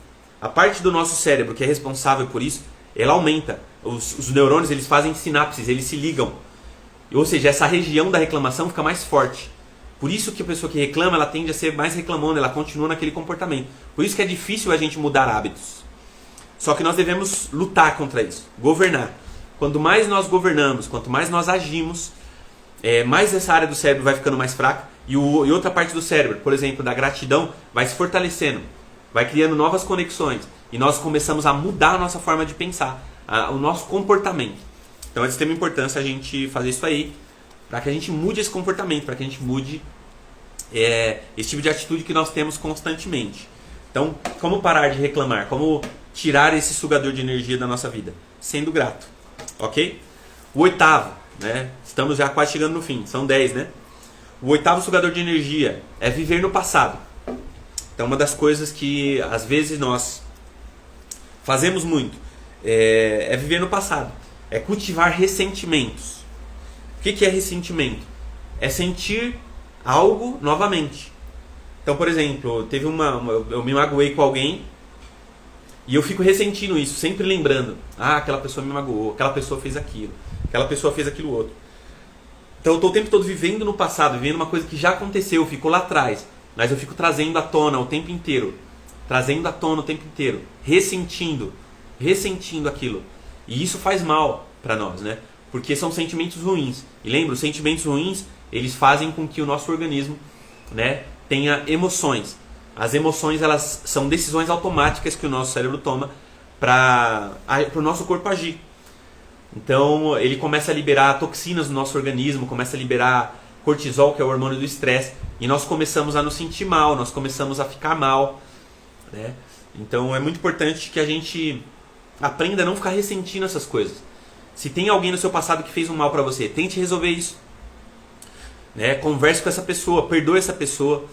Speaker 1: a parte do nosso cérebro que é responsável por isso, ela aumenta. Os neurônios, eles fazem sinapses, eles se ligam. Ou seja, essa região da reclamação fica mais forte. Por isso que a pessoa que reclama, ela tende a ser mais reclamona, ela continua naquele comportamento. Por isso que é difícil a gente mudar hábitos. Só que nós devemos lutar contra isso, governar. Quanto mais nós governamos, quanto mais nós agimos, mais essa área do cérebro vai ficando mais fraca e outra parte do cérebro, por exemplo, da gratidão, vai se fortalecendo, vai criando novas conexões e nós começamos a mudar a nossa forma de pensar, o nosso comportamento. Então é de extrema importância a gente fazer isso aí, para que a gente mude esse comportamento, para que a gente mude esse tipo de atitude que nós temos constantemente. Então, como parar de reclamar? Como tirar esse sugador de energia da nossa vida? Sendo grato, ok? O oitavo, né? Estamos já quase chegando no fim, são 10, né? O oitavo sugador de energia é viver no passado. Então, uma das coisas que às vezes nós fazemos muito é viver no passado, é cultivar ressentimentos. O que é ressentimento? É sentir algo novamente. Então, por exemplo, eu me magoei com alguém e eu fico ressentindo isso, sempre lembrando. Aquela pessoa me magoou, aquela pessoa fez aquilo, aquela pessoa fez aquilo outro. Então eu estou o tempo todo vivendo no passado, vivendo uma coisa que já aconteceu, ficou lá atrás. Mas eu fico trazendo à tona o tempo inteiro. Ressentindo aquilo. E isso faz mal para nós, né? Porque são sentimentos ruins. E lembra, os sentimentos ruins, eles fazem com que o nosso organismo, né, tenha emoções. As emoções, elas são decisões automáticas que o nosso cérebro toma para o nosso corpo agir. Então ele começa a liberar toxinas no nosso organismo, começa a liberar cortisol, que é o hormônio do estresse, e nós começamos a nos sentir mal, nós começamos a ficar mal, né? Então é muito importante que a gente aprenda a não ficar ressentindo essas coisas. Se tem alguém no seu passado que fez um mal para você, tente resolver isso, né? Converse com essa pessoa, perdoe essa pessoa.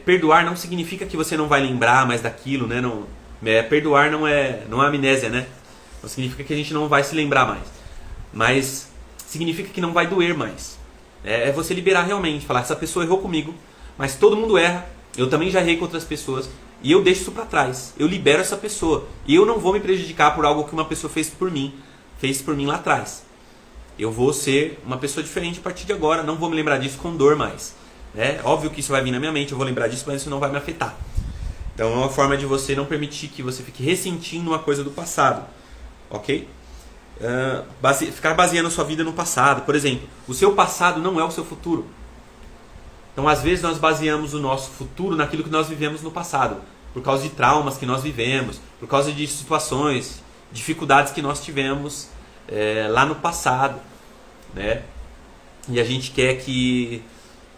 Speaker 1: Perdoar não significa que você não vai lembrar mais daquilo, né? Não, perdoar não é amnésia, né? Não significa que a gente não vai se lembrar mais, mas significa que não vai doer mais. É você liberar realmente, falar, essa pessoa errou comigo, mas todo mundo erra, eu também já errei com outras pessoas, e eu deixo isso pra trás, eu libero essa pessoa, e eu não vou me prejudicar por algo que uma pessoa fez por mim lá atrás. Eu vou ser uma pessoa diferente a partir de agora, não vou me lembrar disso com dor mais. Óbvio que isso vai vir na minha mente, eu vou lembrar disso, mas isso não vai me afetar. Então é uma forma de você não permitir que você fique ressentindo uma coisa do passado, ok? Ficar baseando a sua vida no passado. Por exemplo, o seu passado não é o seu futuro. Então às vezes nós baseamos o nosso futuro naquilo que nós vivemos no passado, por causa de traumas que nós vivemos, por causa de situações, dificuldades que nós tivemos lá no passado, né? E a gente quer que...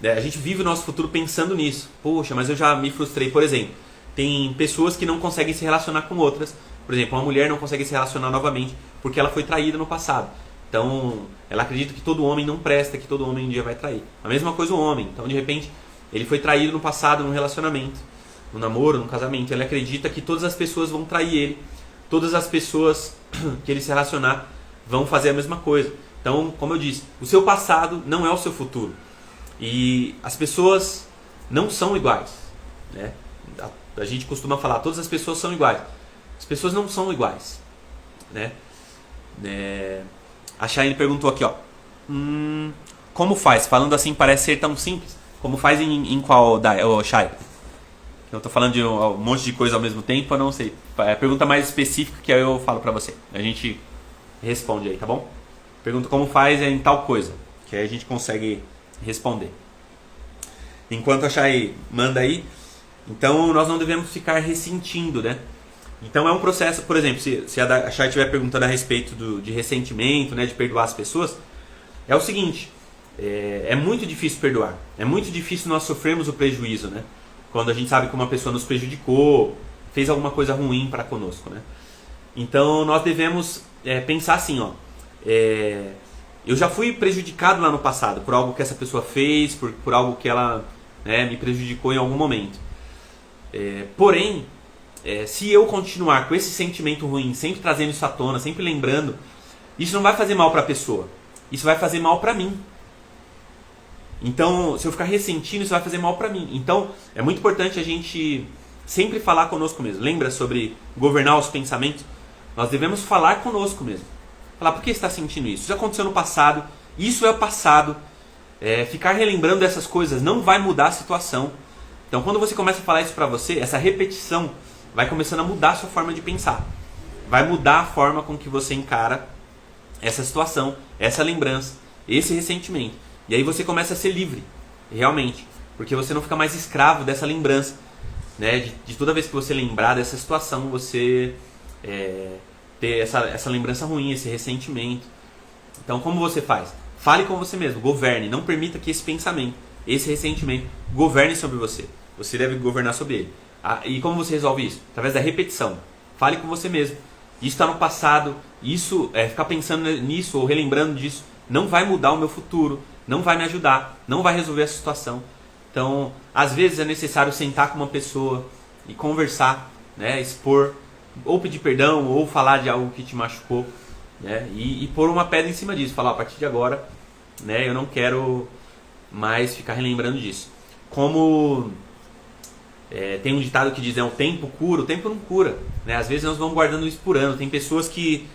Speaker 1: a gente vive o nosso futuro pensando nisso. Poxa, mas eu já me frustrei. Por exemplo, tem pessoas que não conseguem se relacionar com outras. Por exemplo, uma mulher não consegue se relacionar novamente porque ela foi traída no passado. Então, ela acredita que todo homem não presta, que todo homem um dia vai trair. A mesma coisa o homem. Então, de repente, ele foi traído no passado, num relacionamento, num namoro, num casamento. Ele acredita que todas as pessoas vão trair ele. Todas as pessoas que ele se relacionar vão fazer a mesma coisa. Então, como eu disse, o seu passado não é o seu futuro. E as pessoas não são iguais, né? A gente costuma falar, todas as pessoas são iguais. As pessoas não são iguais, né? A Shayne perguntou aqui, ó. Como faz? Falando assim parece ser tão simples. Como faz em qual, Shayne? Eu tô falando de um monte de coisa ao mesmo tempo, eu não sei. Pergunta mais específica que aí eu falo pra você. A gente responde aí, tá bom? Pergunta como faz em tal coisa, que aí a gente consegue responder. Enquanto a Chay manda aí, então nós não devemos ficar ressentindo, né? Então é um processo, por exemplo, se a Chay estiver perguntando a respeito de ressentimento, né, de perdoar as pessoas, é o seguinte, é muito difícil perdoar, é muito difícil nós sofrermos o prejuízo, né? Quando a gente sabe que uma pessoa nos prejudicou, fez alguma coisa ruim para conosco, né? Então nós devemos pensar assim, ó, eu já fui prejudicado lá no passado por algo que essa pessoa fez, por algo que ela me prejudicou em algum momento. Porém, se eu continuar com esse sentimento ruim, sempre trazendo isso à tona, sempre lembrando, isso não vai fazer mal para a pessoa, isso vai fazer mal para mim. Então, se eu ficar ressentindo, isso vai fazer mal para mim. Então, é muito importante a gente sempre falar conosco mesmo. Lembra sobre governar os pensamentos? Nós devemos falar conosco mesmo. Falar, por que você está sentindo isso? Isso aconteceu no passado, isso é o passado. Ficar relembrando dessas coisas não vai mudar a situação. Então, quando você começa a falar isso para você, essa repetição vai começando a mudar a sua forma de pensar. Vai mudar a forma com que você encara essa situação, essa lembrança, esse ressentimento. E aí você começa a ser livre, realmente. Porque você não fica mais escravo dessa lembrança, né? De toda vez que você lembrar dessa situação, você ter essa lembrança ruim, esse ressentimento. Então, como você faz? Fale com você mesmo, governe. Não permita que esse pensamento, esse ressentimento, governe sobre você. Você deve governar sobre ele. E como você resolve isso? Através da repetição. Fale com você mesmo. Isso está no passado. Isso, ficar pensando nisso ou relembrando disso, não vai mudar o meu futuro. Não vai me ajudar. Não vai resolver essa situação. Então, às vezes é necessário sentar com uma pessoa e conversar, né? Expor, ou pedir perdão, ou falar de algo que te machucou, né? E pôr uma pedra em cima disso. Falar, a partir de agora, né, eu não quero mais ficar relembrando disso. Como tem um ditado que diz, o tempo cura, o tempo não cura, né? Às vezes nós vamos guardando isso por ano. Tem pessoas que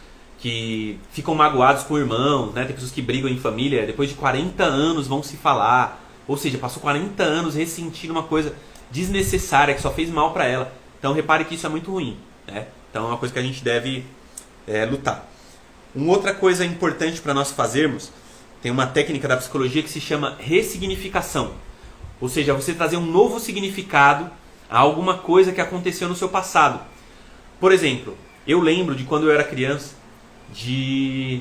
Speaker 1: ficam magoados com o irmão, né? Tem pessoas que brigam em família, depois de 40 anos vão se falar. Ou seja, passou 40 anos ressentindo uma coisa desnecessária que só fez mal para ela. Então repare que isso é muito ruim, né? Então é uma coisa que a gente deve lutar. Uma outra coisa importante para nós fazermos, tem uma técnica da psicologia que se chama ressignificação. Ou seja, você trazer um novo significado a alguma coisa que aconteceu no seu passado. Por exemplo, Eu lembro de quando eu era criança, de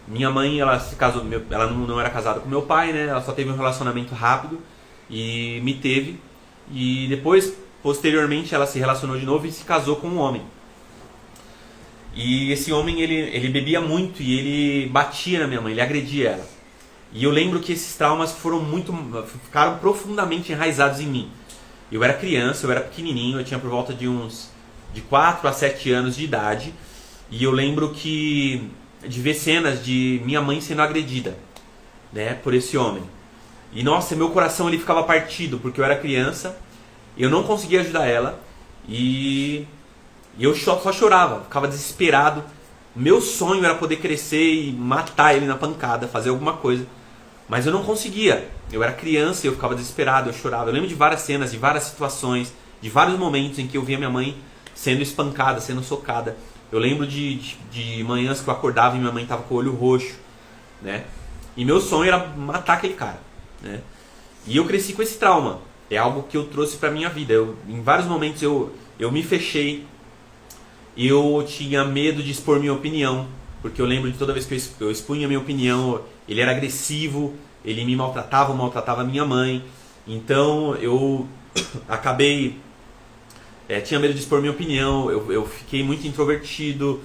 Speaker 1: minha mãe, ela se casou, ela não era casada com meu pai, né? Ela só teve um relacionamento rápido e me teve. E depois, posteriormente, ela se relacionou de novo e se casou com um homem. E esse homem, ele bebia muito e ele batia na minha mãe, ele agredia ela. E eu lembro que esses traumas ficaram profundamente enraizados em mim. Eu era criança, eu era pequenininho, eu tinha por volta de 4 a 7 anos de idade. E eu lembro de ver cenas de minha mãe sendo agredida, né, por esse homem. E nossa, meu coração ele ficava partido, porque eu era criança, eu não conseguia ajudar ela e eu só chorava, ficava desesperado. Meu sonho era poder crescer e matar ele na pancada, fazer alguma coisa. Mas eu não conseguia. Eu era criança e eu ficava desesperado, eu chorava. Eu lembro de várias cenas, de várias situações, de vários momentos em que eu via minha mãe sendo espancada, sendo socada. Eu lembro de manhãs que eu acordava e minha mãe estava com o olho roxo, né? E meu sonho era matar aquele cara, né? E eu cresci com esse trauma. É algo que eu trouxe para minha vida. Em vários momentos eu me fechei. Eu tinha medo de expor minha opinião, porque eu lembro de toda vez que eu expunha minha opinião, ele era agressivo, ele me maltratava, maltratava a minha mãe. Então eu acabei... tinha medo de expor minha opinião, eu fiquei muito introvertido.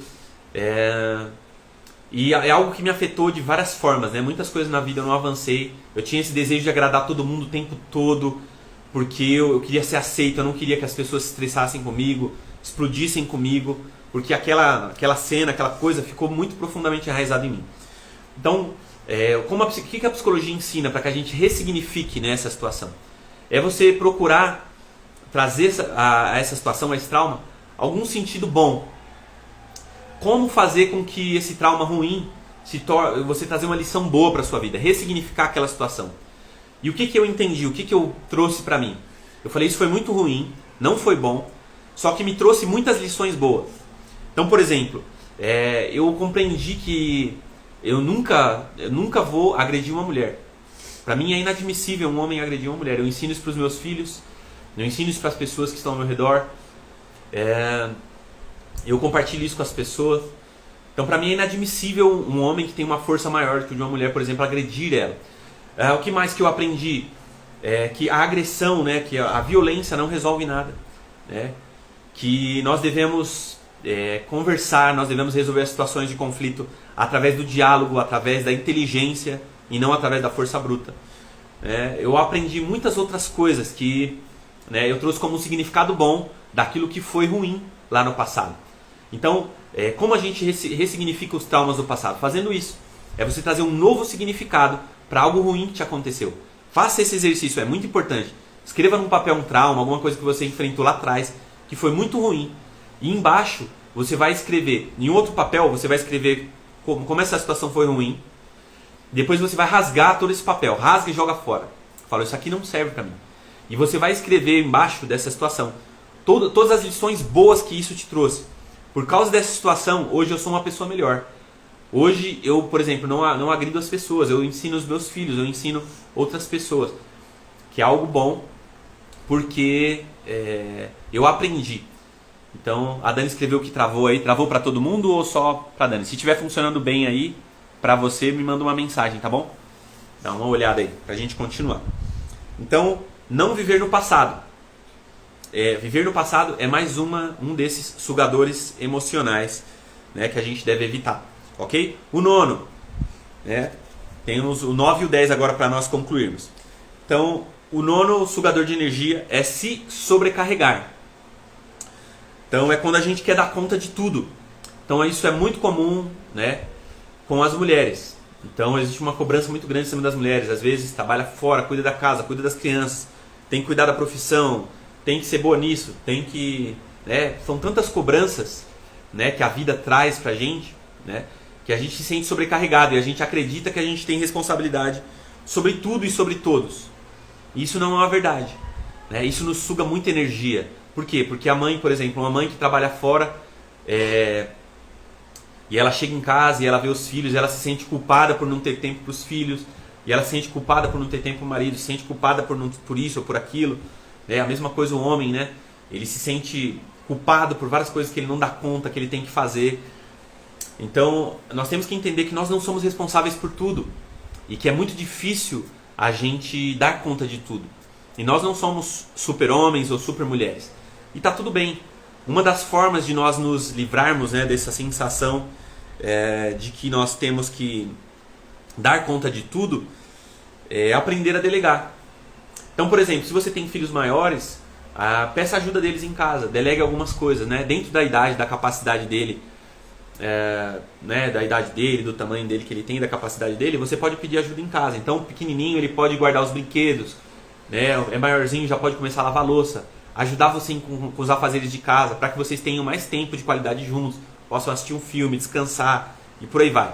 Speaker 1: E é algo que me afetou de várias formas, né? Muitas coisas na vida eu não avancei. Eu tinha esse desejo de agradar todo mundo o tempo todo, porque eu queria ser aceito, eu não queria que as pessoas se estressassem comigo, explodissem comigo, porque aquela cena, aquela coisa ficou muito profundamente enraizada em mim. Então, o que a psicologia ensina para que a gente ressignifique, né, essa situação? É você procurar trazer a essa situação, a esse trauma, algum sentido bom. Como fazer com que esse trauma ruim você trazer uma lição boa para a sua vida, ressignificar aquela situação. E o que eu entendi, o que eu trouxe para mim? Eu falei, isso foi muito ruim, não foi bom, só que me trouxe muitas lições boas. Então, por exemplo, eu compreendi que eu nunca vou agredir uma mulher. Para mim é inadmissível um homem agredir uma mulher. Eu ensino isso para os meus filhos, eu ensino isso para as pessoas que estão ao meu redor. Eu compartilho isso com as pessoas. Então, para mim é inadmissível um homem que tem uma força maior que o de uma mulher, por exemplo, agredir ela. O que mais que eu aprendi? Que a agressão, né, que a violência não resolve nada, né? Que nós devemos conversar, nós devemos resolver as situações de conflito através do diálogo, através da inteligência e não através da força bruta. Eu aprendi muitas outras coisas que, né, eu trouxe como um significado bom daquilo que foi ruim lá no passado. Então, como a gente ressignifica os traumas do passado? Fazendo isso. É você trazer um novo significado para algo ruim que te aconteceu. Faça esse exercício, é muito importante. Escreva num papel um trauma, alguma coisa que você enfrentou lá atrás, que foi muito ruim. E embaixo, você vai escrever, em outro papel, você vai escrever como essa situação foi ruim. Depois você vai rasgar todo esse papel. Rasga e joga fora. Fala, isso aqui não serve para mim. E você vai escrever embaixo dessa situação todas as lições boas que isso te trouxe. Por causa dessa situação, hoje eu sou uma pessoa melhor. Hoje eu, por exemplo, não agrido as pessoas. Eu ensino os meus filhos, eu ensino outras pessoas. Que é algo bom, porque eu aprendi. Então, a Dani escreveu que travou aí. Travou para todo mundo ou só para Dani? Se estiver funcionando bem aí, para você, me manda uma mensagem, tá bom? Dá uma olhada aí, pra gente continuar. Então, não viver no passado. Viver no passado é mais um desses sugadores emocionais, né, que a gente deve evitar. Ok? O nono. Temos o 9 e o 10 agora para nós concluirmos. Então, o nono sugador de energia é se sobrecarregar. Então, é quando a gente quer dar conta de tudo. Então, isso é muito comum, né, com as mulheres. Então, existe uma cobrança muito grande em cima das mulheres. Às vezes, trabalha fora, cuida da casa, cuida das crianças, tem que cuidar da profissão, tem que ser boa nisso, tem que... são tantas cobranças, né, que a vida traz pra gente, né, que a gente se sente sobrecarregado e a gente acredita que a gente tem responsabilidade sobre tudo e sobre todos. E isso não é uma verdade, né? Isso nos suga muita energia. Por quê? Porque a mãe, por exemplo, uma mãe que trabalha fora, e ela chega em casa e ela vê os filhos, e ela se sente culpada por não ter tempo para os filhos, e ela se sente culpada por não ter tempo para o marido, se sente culpada por isso ou por aquilo. A mesma coisa o homem, né? Ele se sente culpado por várias coisas que ele não dá conta, que ele tem que fazer. Então, nós temos que entender que nós não somos responsáveis por tudo e que é muito difícil a gente dar conta de tudo. E nós não somos super-homens ou super-mulheres. E tá tudo bem. Uma das formas de nós nos livrarmos, né, dessa sensação de que nós temos que dar conta de tudo é aprender a delegar. Então, por exemplo, se você tem filhos maiores, peça ajuda deles em casa, delegue algumas coisas, né, dentro da idade, da capacidade dele, né, da idade dele, do tamanho dele que ele tem, da capacidade dele, você pode pedir ajuda em casa. Então, pequenininho, ele pode guardar os brinquedos, né, é maiorzinho, já pode começar a lavar a louça, ajudar você com os afazeres de casa, para que vocês tenham mais tempo de qualidade juntos, possam assistir um filme, descansar e por aí vai.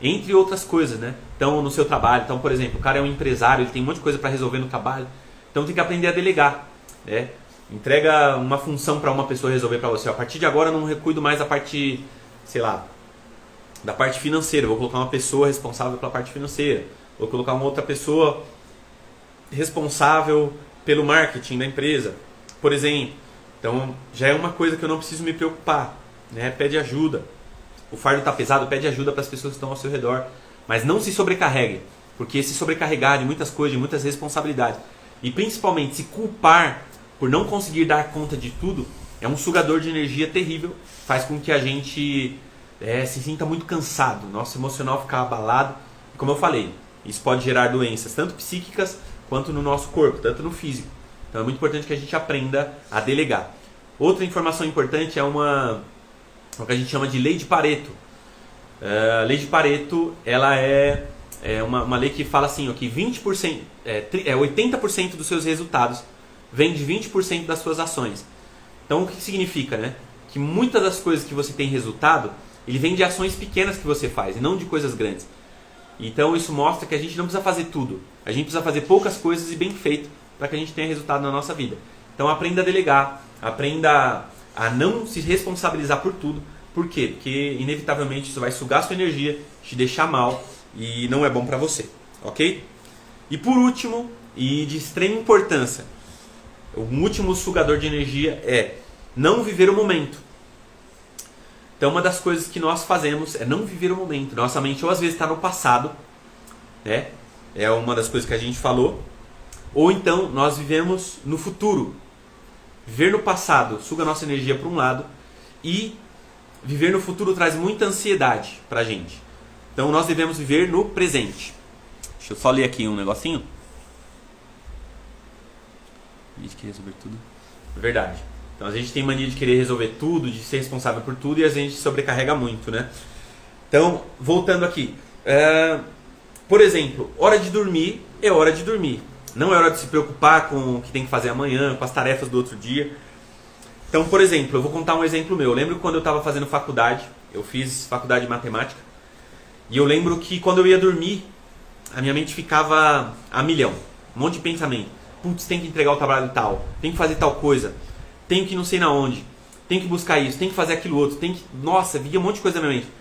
Speaker 1: Entre outras coisas, né? Então, no seu trabalho, então, por exemplo, o cara é um empresário, ele tem um monte de coisa para resolver no trabalho, então tem que aprender a delegar, né? Entrega uma função para uma pessoa resolver para você. A partir de agora eu não cuido mais da parte, sei lá, da parte financeira, vou colocar uma pessoa responsável pela parte financeira, vou colocar uma outra pessoa responsável pelo marketing da empresa, por exemplo. Então já é uma coisa que eu não preciso me preocupar, né? Pede ajuda. O fardo está pesado, pede ajuda para as pessoas que estão ao seu redor, mas não se sobrecarregue, porque se sobrecarregar de muitas coisas, de muitas responsabilidades, e principalmente se culpar por não conseguir dar conta de tudo, é um sugador de energia terrível, faz com que a gente se sinta muito cansado, nosso emocional fica abalado, e como eu falei, isso pode gerar doenças tanto psíquicas quanto no nosso corpo, tanto no físico. Então é muito importante que a gente aprenda a delegar. Outra informação importante é o que a gente chama de lei de Pareto. A lei de Pareto, ela é uma lei que fala assim, ó, que 80% dos seus resultados vem de 20% das suas ações. Então o que significa, né? Que muitas das coisas que você tem resultado, ele vem de ações pequenas que você faz, e não de coisas grandes. Então isso mostra que a gente não precisa fazer tudo. A gente precisa fazer poucas coisas e bem feito para que a gente tenha resultado na nossa vida. Então aprenda a delegar, aprenda a não se responsabilizar por tudo. Por quê? Porque inevitavelmente isso vai sugar sua energia, te deixar mal e não é bom para você, ok? E por último, e de extrema importância, o último sugador de energia é não viver o momento. Então uma das coisas que nós fazemos é não viver o momento. Nossa mente ou às vezes está no passado, né? É uma das coisas que a gente falou, ou então nós vivemos no futuro. Viver no passado suga nossa energia para um lado e viver no futuro traz muita ansiedade para a gente. Então nós devemos viver no presente. Deixa eu só ler aqui um negocinho. A gente quer resolver tudo. Verdade. Então a gente tem mania de querer resolver tudo, de ser responsável por tudo e a gente sobrecarrega muito, né? Então, voltando aqui. Por exemplo, hora de dormir é hora de dormir. Não é hora de se preocupar com o que tem que fazer amanhã, com as tarefas do outro dia. Então, por exemplo, eu vou contar um exemplo meu. Eu lembro quando eu estava fazendo faculdade, eu fiz faculdade de matemática, e eu lembro que quando eu ia dormir, a minha mente ficava a milhão. Um monte de pensamento. Putz, tem que entregar o trabalho tal, tem que fazer tal coisa, tem que não sei na onde, tem que buscar isso, tem que fazer aquilo outro, tem que... Nossa, via um monte de coisa na minha mente.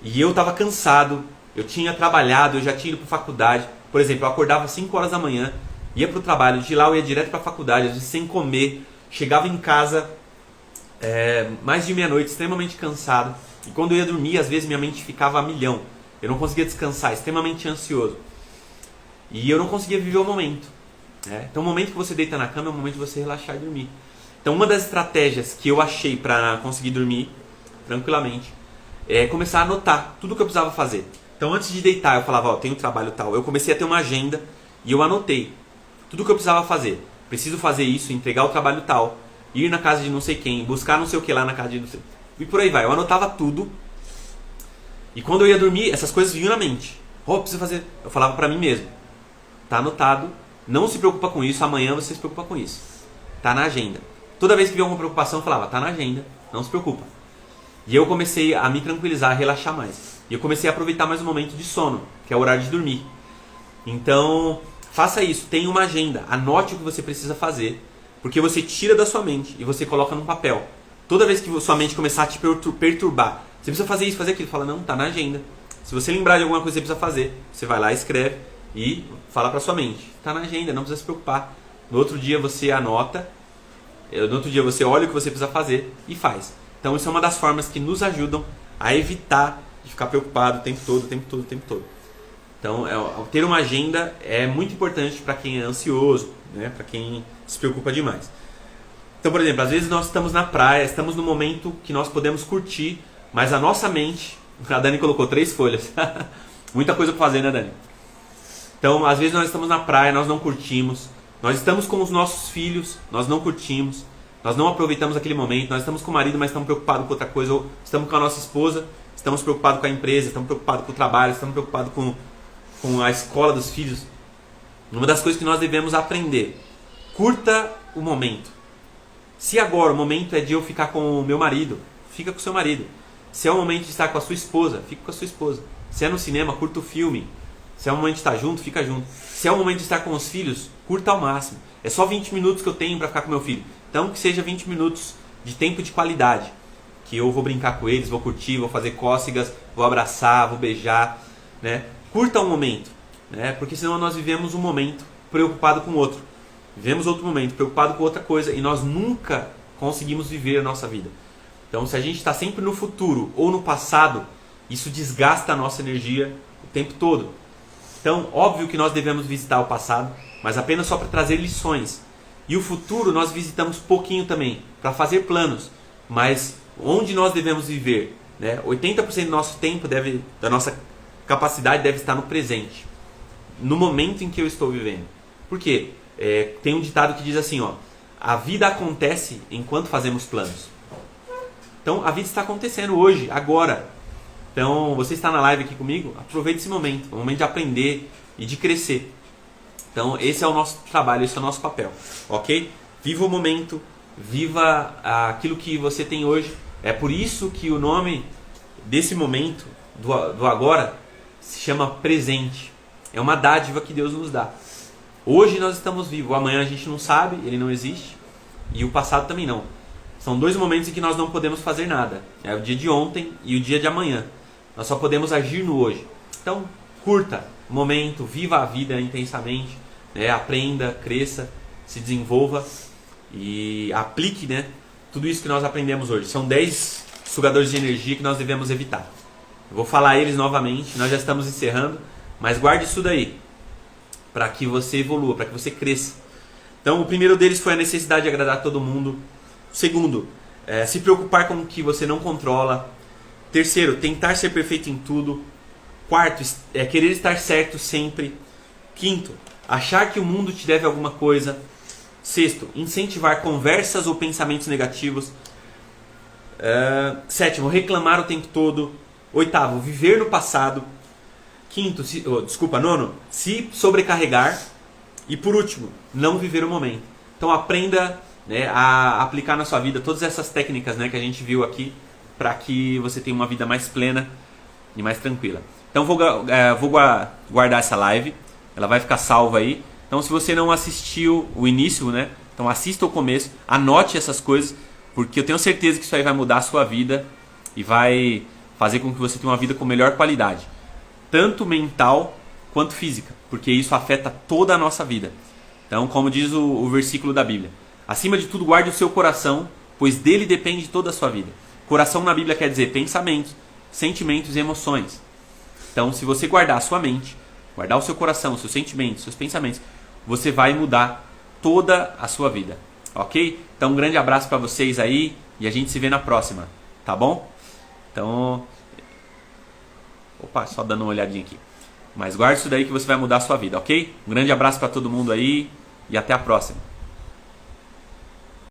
Speaker 1: E eu estava cansado, eu tinha trabalhado, eu já tinha ido para faculdade. Por exemplo, eu acordava às 5 horas da manhã, ia para o trabalho, de lá eu ia direto para a faculdade, às vezes sem comer, chegava em casa mais de meia-noite, extremamente cansado. E quando eu ia dormir, às vezes minha mente ficava a milhão. Eu não conseguia descansar, extremamente ansioso. E eu não conseguia viver o momento. Então o momento que você deita na cama é o momento de você relaxar e dormir. Então uma das estratégias que eu achei para conseguir dormir tranquilamente é começar a anotar tudo que eu precisava fazer. Então antes de deitar eu falava, tenho trabalho tal. Eu comecei a ter uma agenda e eu anotei tudo que eu precisava fazer. Preciso fazer isso, entregar o trabalho tal, ir na casa de não sei quem, buscar não sei o que lá na casa de não sei... E por aí vai. Eu anotava tudo. E quando eu ia dormir, essas coisas vinham na mente. Preciso fazer. Eu falava pra mim mesmo. Tá anotado. Não se preocupa com isso. Amanhã você se preocupa com isso. Tá na agenda. Toda vez que vinha alguma preocupação, eu falava, tá na agenda. Não se preocupa. E eu comecei a me tranquilizar, a relaxar mais. E eu comecei a aproveitar mais o momento de sono, que é o horário de dormir. Então, faça isso. Tenha uma agenda. Anote o que você precisa fazer. Porque você tira da sua mente e você coloca num papel. Toda vez que sua mente começar a te perturbar, você precisa fazer isso, fazer aquilo. Fala, não, tá na agenda. Se você lembrar de alguma coisa que você precisa fazer, você vai lá, escreve e fala pra sua mente. Tá na agenda, não precisa se preocupar. No outro dia você anota No outro dia você olha o que você precisa fazer e faz. Então isso é uma das formas que nos ajudam a evitar de ficar preocupado o tempo todo, o tempo todo, o tempo todo. Então ter uma agenda é muito importante para quem é ansioso, né? Para quem se preocupa demais. Então, por exemplo, às vezes nós estamos na praia, estamos no momento que nós podemos curtir, mas a nossa mente... A Dani colocou 3 folhas. Muita coisa para fazer, né, Dani? Então, às vezes nós estamos na praia, nós não curtimos. Nós estamos com os nossos filhos, nós não curtimos. Nós não aproveitamos aquele momento. Nós estamos com o marido, mas estamos preocupados com outra coisa. Ou estamos com a nossa esposa, estamos preocupados com a empresa, estamos preocupados com o trabalho, estamos preocupados com a escola dos filhos. Uma das coisas que nós devemos aprender: curta o momento. Se agora o momento é de eu ficar com o meu marido, fica com o seu marido. Se é o momento de estar com a sua esposa, fica com a sua esposa. Se é no cinema, curta o filme. Se é o momento de estar junto, fica junto. Se é o momento de estar com os filhos, curta ao máximo. É só 20 minutos que eu tenho para ficar com meu filho. Então que seja 20 minutos de tempo de qualidade. Que eu vou brincar com eles, vou curtir, vou fazer cócegas, vou abraçar, vou beijar, né? Curta um momento, né? Porque senão nós vivemos um momento preocupado com o outro. Vivemos outro momento preocupado com outra coisa e nós nunca conseguimos viver a nossa vida. Então, se a gente está sempre no futuro ou no passado, isso desgasta a nossa energia o tempo todo. Então, óbvio que nós devemos visitar o passado, mas apenas só para trazer lições. E o futuro nós visitamos pouquinho também, para fazer planos. Mas onde nós devemos viver, né? 80% do nosso tempo, da nossa capacidade deve estar no presente. No momento em que eu estou vivendo. Por quê? Tem um ditado que diz assim, ó: a vida acontece enquanto fazemos planos. Então a vida está acontecendo hoje, agora. Então você está na live aqui comigo, aproveite esse momento, o momento de aprender e de crescer. Então esse é o nosso trabalho, esse é o nosso papel, ok? Viva o momento, viva aquilo que você tem hoje. É por isso que o nome desse momento, do agora, se chama presente. É uma dádiva que Deus nos dá. Hoje nós estamos vivos, amanhã a gente não sabe, ele não existe, e o passado também não. São 2 momentos em que nós não podemos fazer nada. É o dia de ontem e o dia de amanhã. Nós só podemos agir no hoje. Então, curta o momento, viva a vida intensamente, né? Aprenda, cresça, se desenvolva e aplique, né, tudo isso que nós aprendemos hoje. São 10 sugadores de energia que nós devemos evitar. Eu vou falar eles novamente, nós já estamos encerrando, mas guarde isso daí, para que você evolua, para que você cresça. Então, o primeiro deles foi a necessidade de agradar todo mundo. Segundo, se preocupar com o que você não controla. Terceiro, tentar ser perfeito em tudo. Quarto, querer estar certo sempre. Quinto, achar que o mundo te deve alguma coisa. Sexto, incentivar conversas ou pensamentos negativos. Sétimo, reclamar o tempo todo. Oitavo, viver no passado. Nono, se sobrecarregar. E por último, não viver o momento. Então aprenda, né, a aplicar na sua vida todas essas técnicas, né, que a gente viu aqui, para que você tenha uma vida mais plena e mais tranquila. Então vou guardar essa live, ela vai ficar salva aí. Então se você não assistiu o início, né, então assista o começo, anote essas coisas, porque eu tenho certeza que isso aí vai mudar a sua vida e vai fazer com que você tenha uma vida com melhor qualidade, tanto mental quanto física, porque isso afeta toda a nossa vida. Então, como diz o versículo da Bíblia: acima de tudo guarde o seu coração, pois dele depende toda a sua vida. Coração na Bíblia quer dizer pensamentos, sentimentos e emoções. Então, se você guardar a sua mente, guardar o seu coração, os seus sentimentos, os seus pensamentos, você vai mudar toda a sua vida, ok? Então, um grande abraço para vocês aí e a gente se vê na próxima, tá bom? Então, só dando uma olhadinha aqui. Mas guarde isso daí que você vai mudar a sua vida, ok? Um grande abraço para todo mundo aí e até a próxima.